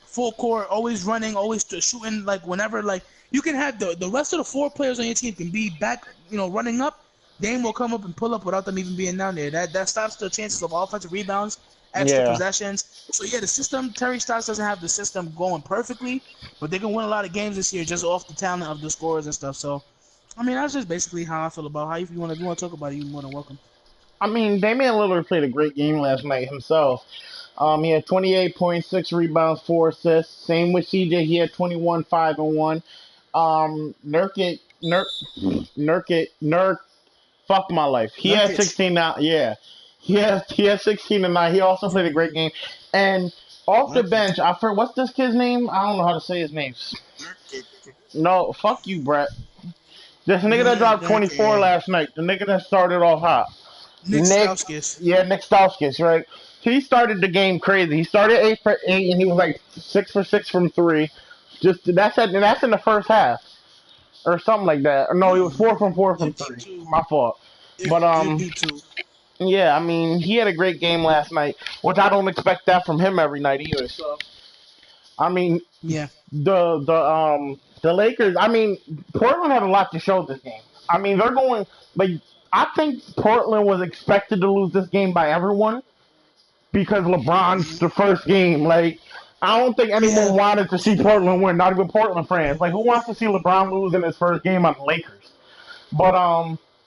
full court, always running, always shooting. Like whenever, like you can have the rest of the 4 players on your team can be back, running up. Dame will come up and pull up without them even being down there. That stops the chances of offensive rebounds, extra Yeah. possessions. So yeah, the system. Terry Stotts doesn't have the system going perfectly, but they can win a lot of games this year just off the talent of the scorers and stuff. So, I mean, that's just basically how I feel about how if you want to talk about it, you're more than welcome. I mean, Damian Lillard played a great game last night himself. He had 28.6 rebounds, 4 assists. Same with CJ. He had 21, 5 and 1. Nurkic, fuck my life. He had Nurkic. 16 now. Yeah, he had 16 tonight. He also played a great game. And off the Nurkic. bench, I forgot what's this kid's name? I don't know how to say his name. No, fuck you, Brett. This nigga that dropped 24 Nurkic. last night. The nigga that started off hot. Nick Nick, Stauskas. yeah, Nick Stauskas, right? He started the game crazy. He started 8 for 8, and he was like 6 for 6 from three. That's in the first half or something like that. Or no, he was 4 from 4 from It'd be three. two. My fault. But It'd be two. yeah, I mean, he had a great game last night, which I don't expect that from him every night either. So, I mean, Yeah. the Lakers. I mean, Portland had a lot to show this game. I mean, they're going like I think Portland was expected to lose this game by everyone because LeBron's the first game. Like, I don't think Yeah. anyone wanted to see Portland win, not even Portland fans. Like, who wants to see LeBron lose in his first game on the Lakers? But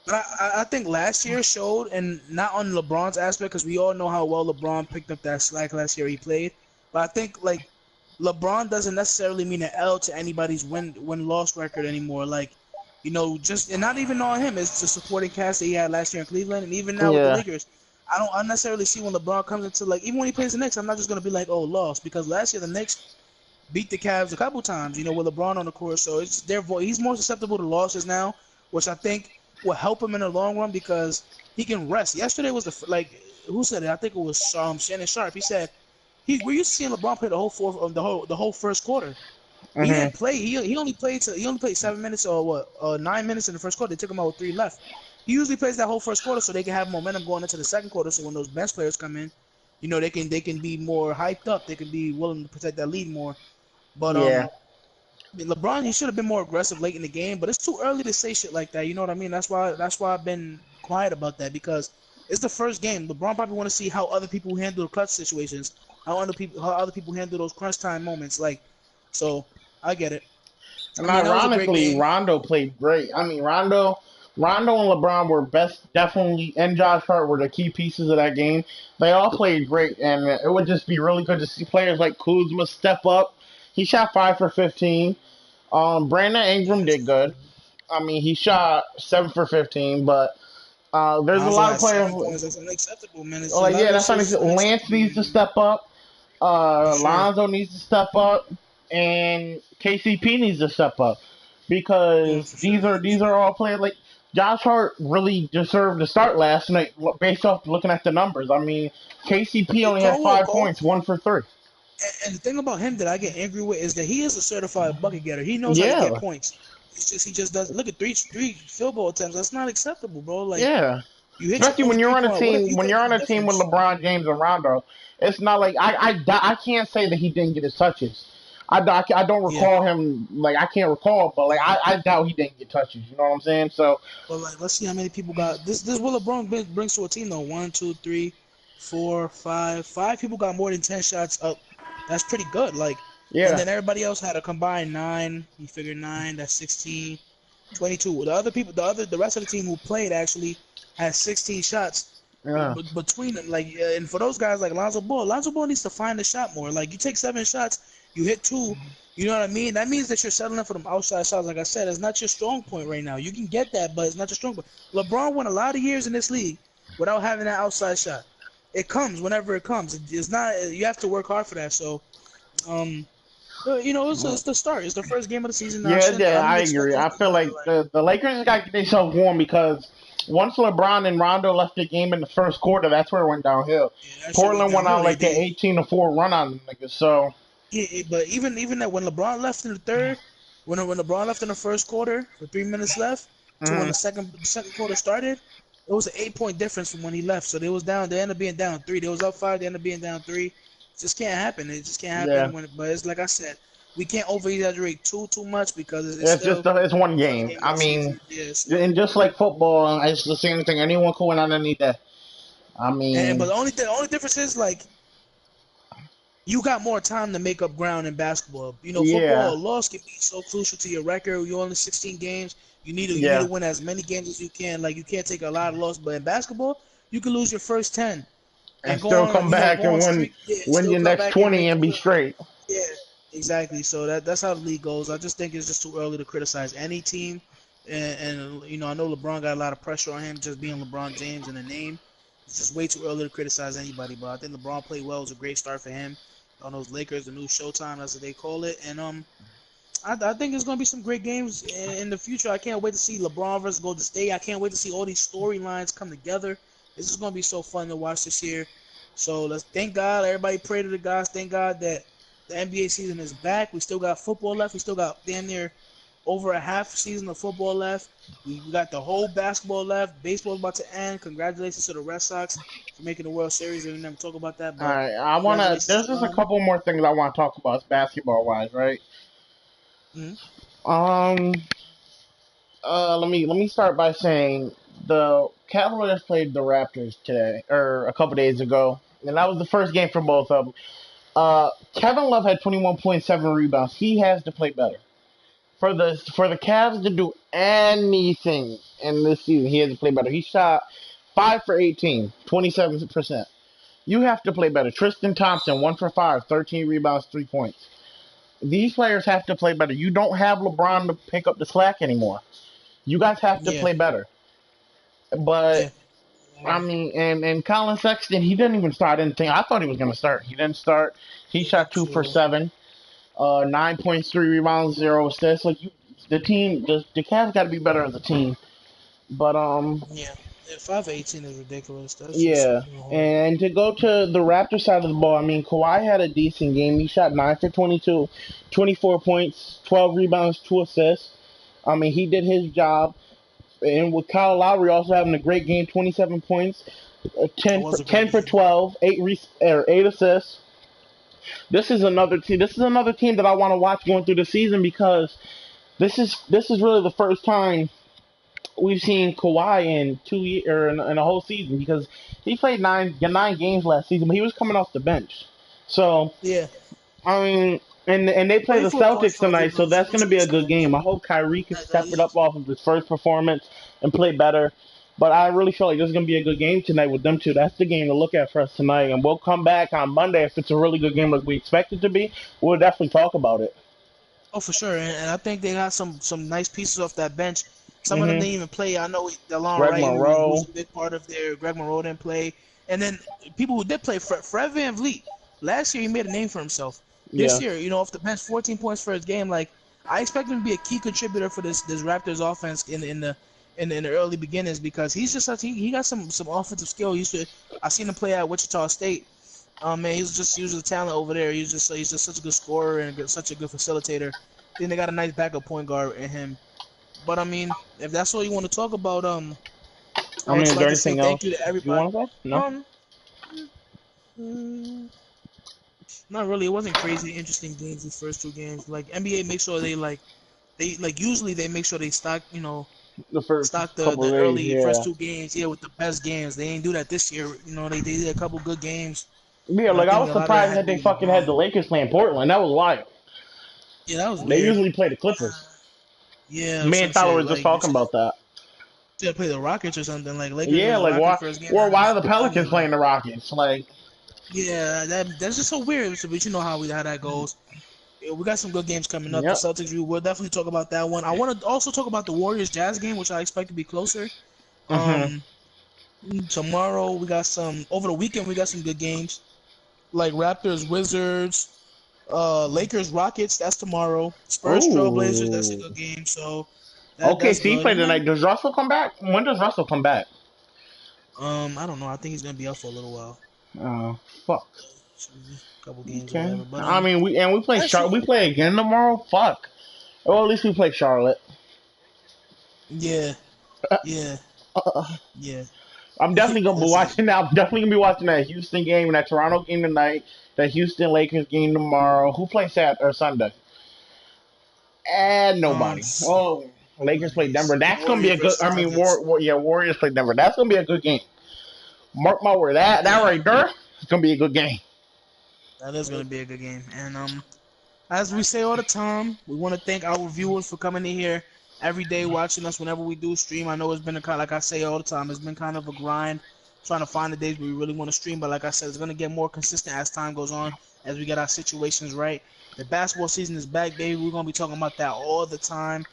But I think last year showed, and not on LeBron's aspect, because we all know how well LeBron picked up that slack last year he played. But I think like LeBron doesn't necessarily mean an L to anybody's win loss record anymore. Like, just and not even on him. It's the supporting cast that he had last year in Cleveland, and even now with the yeah, Lakers. I don't unnecessarily see when LeBron comes into like even when he plays the Knicks, I'm not just gonna be like, oh, lost because last year the Knicks beat the Cavs a couple times, with LeBron on the court. So it's he's more susceptible to losses now, which I think will help him in the long run because he can rest. Yesterday was who said it? I think it was Shannon Sharp. He said we're used to seeing LeBron play the whole fourth, the whole first quarter. But he Hmm. didn't play. He only played 7 minutes or what 9 minutes in the first quarter. They took him out with 3 left. He usually plays that whole first quarter so they can have momentum going into the second quarter. So when those bench players come in, they can be more hyped up. They can be willing to protect that lead more. But Yeah. I mean, LeBron, he should have been more aggressive late in the game, but it's too early to say shit like that. You know what I mean? That's why I've been quiet about that because it's the first game. LeBron probably want to see how other people handle the clutch situations, how other people handle those crunch time moments. So I get it. And I mean, that was a great ironically, game. Rondo played great. I mean, Rondo and LeBron were best, definitely, and Josh Hart were the key pieces of that game. They all played great, and it would just be really good to see players like Kuzma step up. He shot 5 for 15. Brandon Yeah, Ingram that's did good. incredible. I mean, he shot 7 for 15, but there's a Lonzo lot of had players. 7 points. That's unacceptable, man. It's Like, 11 yeah, that's assists is Lance unacceptable needs right to now. step up. For sure. Lonzo needs to step up, and KCP needs to step up Yeah, because for sure. these are all players like Josh Hart really deserved to start last night based off looking at the numbers. I mean, KCP only had Cole will, 5 points, 1 for 3. and the thing about him that I get angry with is that he is a certified bucket getter. He knows how to get Yeah, points. It's just he just does. Look at three field goal attempts. That's not acceptable, bro. Like yeah. you hit your Especially only when you're on a 3 point. What if team you when could have you're made on the a team with difference? LeBron James and Rondo. It's not like I can't say that he didn't get his touches. I don't Yeah, recall him like I can't recall, but like I doubt he didn't get touches. You know what I'm saying? So but like let's see how many people got this. This is what LeBron brings to a team though. One, two, three, four, five. 5 people got more than 10 shots up. That's pretty good. Like, and yeah, then everybody else had a combined 9. You figure 9. That's 16. 22. The rest of the team who played actually had 16 shots yeah. between them. Like, and for those guys like Lonzo Ball needs to find the shot more. Like, you take 7 shots, you hit 2. You know what I mean? That means that you're settling for them outside shots. Like I said, it's not your strong point right now. You can get that, but it's not your strong point. LeBron went a lot of years in this league without having that outside shot. It comes whenever it comes. It's not. You have to work hard for that. So, um, it's the start. It's the first game of the season. Now, Yeah, yeah, I'm I agree. expecting I things feel better. like the Lakers just got to get themselves warm because once LeBron and Rondo left the game in the first quarter, that's where it went downhill. Yeah, that shit went Portland went downhill. on like an 18-4 run on them niggas. So But even that when LeBron left in the third, when LeBron left in the first quarter with 3 minutes left to when mhm. the second quarter started, it was an 8 point difference from when he left. So they was down. They ended up being down 3. They was up 5. They ended up being down 3. It just can't happen. It just can't Yeah, happen but it's like I said, we can't over exaggerate too much because it's it's still just it's one the first game. game of I the mean, season. Yeah. So and just like football, it's the same thing. Anyone can win on any day. I but mean, the only difference is like you got more time to make up ground in basketball. Football, yeah, a loss can be so crucial to your record. You're only 16 games. You need to yeah. win as many games as you can. Like you can't take a lot of losses. But in basketball, you can lose your first 10 And and still come back go and on win streak. Yeah, win still your come next back and 20 make and it be work. straight. Yeah, exactly. So that's how the league goes. I just think it's just too early to criticize any team. And I know LeBron got a lot of pressure on him just being LeBron James in the name. It's just way too early to criticize anybody. But I think LeBron played well. It was a great start for him on those Lakers, the new Showtime, that's what they call it. And I think there's gonna be some great games in the future. I can't wait to see LeBron versus Golden State. I can't wait to see all these storylines come together. This is gonna be so fun to watch this year. So let's thank God. Everybody pray to the gods. Thank God that the NBA season is back. We still got football left. We still got damn near over a half season of football left. We got the whole basketball left. Baseball's about to end. Congratulations to the Red Sox for making the World Series. We never talk about that, All but right, I wanna. congratulations There's to just a them. couple more things I want to talk about basketball wise, right? Mhm. Um, let me start by saying the Cavaliers played the Raptors today or a couple days ago, and that was the first game for both of them. Kevin Love had 21.7 rebounds. He has to play better for the Cavs to do anything in this season. He has to play better. He shot 5 for 18, 27%. You have to play better. Tristan Thompson, 1 for 5, 13 rebounds, 3 points. These players have to play better. You don't have LeBron to pick up the slack anymore. You guys have to Yeah, play better. But yeah. I mean, and Colin Sexton, he didn't even start anything. I thought he was gonna start. He didn't start. He Yeah, shot 2 for 7, 9 points, 3 rebounds, 0 assists. Like the team, the Cavs got to be better as a team. But yeah. 5-18 is ridiculous. That's just yeah. horrible. And to go to the Raptors side of the ball, I mean, Kawhi had a decent game. He shot 9 for 22, 24 points, 12 rebounds, 2 assists. I mean, he did his job. And with Kyle Lowry also having a great game, 27 points, That 10 for was a great 10 for game. 12, 8 assists. This is another team. This is another team that I want to watch going through the season because this is really the first time we've seen Kawhi in 2 years or in a whole season because he played nine games last season, but he was coming off the bench. So Yeah, I mean, and they play the 24 points, Celtics 12 tonight, so rebounds, that's going to be a 26 good assists. game. I hope Kyrie can step Yeah. it up off of his first performance and play better. But I really feel like this is going to be a good game tonight with them two. That's the game to look at for us tonight, and we'll come back on Monday if it's a really good game like we expect it to be. We'll definitely talk about it. Oh, for sure, and I think they got some nice pieces off that bench. Some of them Hmm didn't even play. I know Delon Greg Wright, who's Monroe, a big part of their. Greg Monroe didn't play, and then people who did play. Fred VanVleet. Last year he made a name for himself. This yeah, year, off the bench, 14 points for his game. Like I expect him to be a key contributor for this Raptors offense in the early beginnings because he's just he got some offensive skill. I seen him play at Wichita State. Man, he was a talent over there. He's just such a good scorer and such a good facilitator. Then they got a nice backup point guard in him. But I mean, if that's all you want to talk about, I I mean, just is there like to say anything thank you else to you everybody. want to say? No. Um, mm, Not really. It wasn't crazy interesting games these first two games. Like NBA make sure they usually they make sure they The first stock the couple of days, early first yeah. two games, yeah, with the best games. They ain't do that this year. They did a couple good games, Yeah, but I like I think was a lot of that surprised had that to they do with fucking had LeBron. the Lakers playing Portland. That was wild. Yeah, that was They weird. usually play the Uh, Clippers. yeah, or Me and some Tyler shit were just like you talking about that. should have played the Rockets or something. Like Lakers Yeah, versus like Rockets why? first game. Or why are the That'd be Pelicans wild. playing the Rockets? Like, Yeah, that's just so weird. But you know how that goes. Yeah, we got some good games coming up. The yep. Celtics, we will definitely talk about that one. I want to also talk about the Warriors Jazz game, which I expect to be closer. Mhm. Um, Tomorrow we got some. Over the weekend we got some good games like Raptors Wizards, Lakers Rockets. That's tomorrow. Spurs Trailblazers. That's a Oh. good game. So Okay, that's so he good. played And tonight. then Does Russell come back? When does Russell come back? I don't know. I think he's gonna be out for a little while. Oh, fuck. A couple games or Okay. whatever. But I mean, we play that's Charlotte. it. We play again tomorrow. Fuck. Well, at least we play Charlotte. Yeah, yeah, yeah. I'm definitely gonna be That's it. watching that. I'm definitely gonna be watching that Houston game and that Toronto game tonight. That Houston Lakers game tomorrow. Who plays Saturday or Sunday? And Um, nobody. Oh, Lakers play Denver. That's gonna be Warriors a good. versus I mean, Nuggets. Yeah, Warriors play Denver. That's gonna be a good game. Mark my word. That Yeah, right there is gonna be a good game. that is gonna be a good game. And as we say all the time, we want to thank our viewers for coming in here every day, watching us whenever we do stream. I know it's been a kind, like I say all the time, it's been kind of a grind trying to find the days where we really want to stream. But like I said, it's gonna get more consistent as time goes on, as we get our situations right. The basketball season is back, baby. We're gonna be talking about that all the time.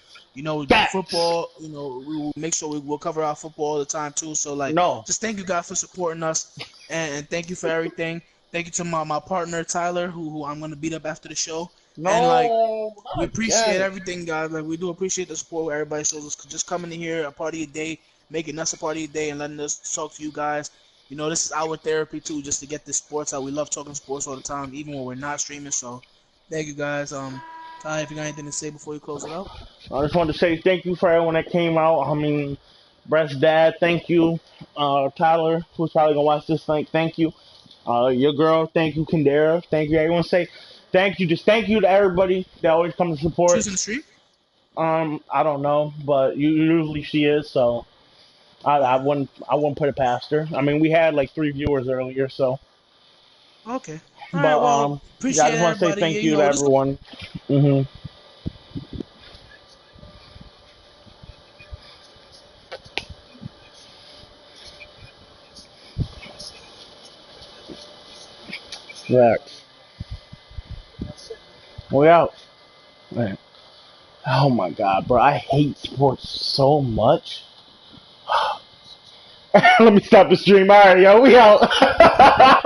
Facts. Football. We will make sure we will cover our football all the time too. So like, No. just thank you guys for supporting us, and thank you for everything. Thank you to my partner Tyler, who I'm gonna beat up after the show. And like, No. we Not appreciate again. everything, guys. Like, we do appreciate the support where everybody shows us. Just coming in here, a part of your day, making us a part of your day, and letting us talk to you guys. This is our therapy too, just to get this sports out. We love talking sports all the time, even when we're not streaming. So, thank you guys. Ty, if you got anything to say before you close it out. I just wanted to say thank you for everyone that came out. I mean, Brett's dad, thank you. Tyler, who's probably gonna watch this thing, thank you. Your girl, thank you. Kendera, thank you. Everyone say thank you. Just thank you to everybody that always comes to support. Choosing the stream. I don't know, but usually she is, so I wouldn't put it past her. I mean, we had like 3 viewers earlier, so. Okay. All right. But Well, yeah, I appreciate just want to say everybody. thank you to This. everyone. Hmm Rex, we out. Man. Oh my god, bro, I hate sports so much. Let me stop the stream. All right, yo, we out.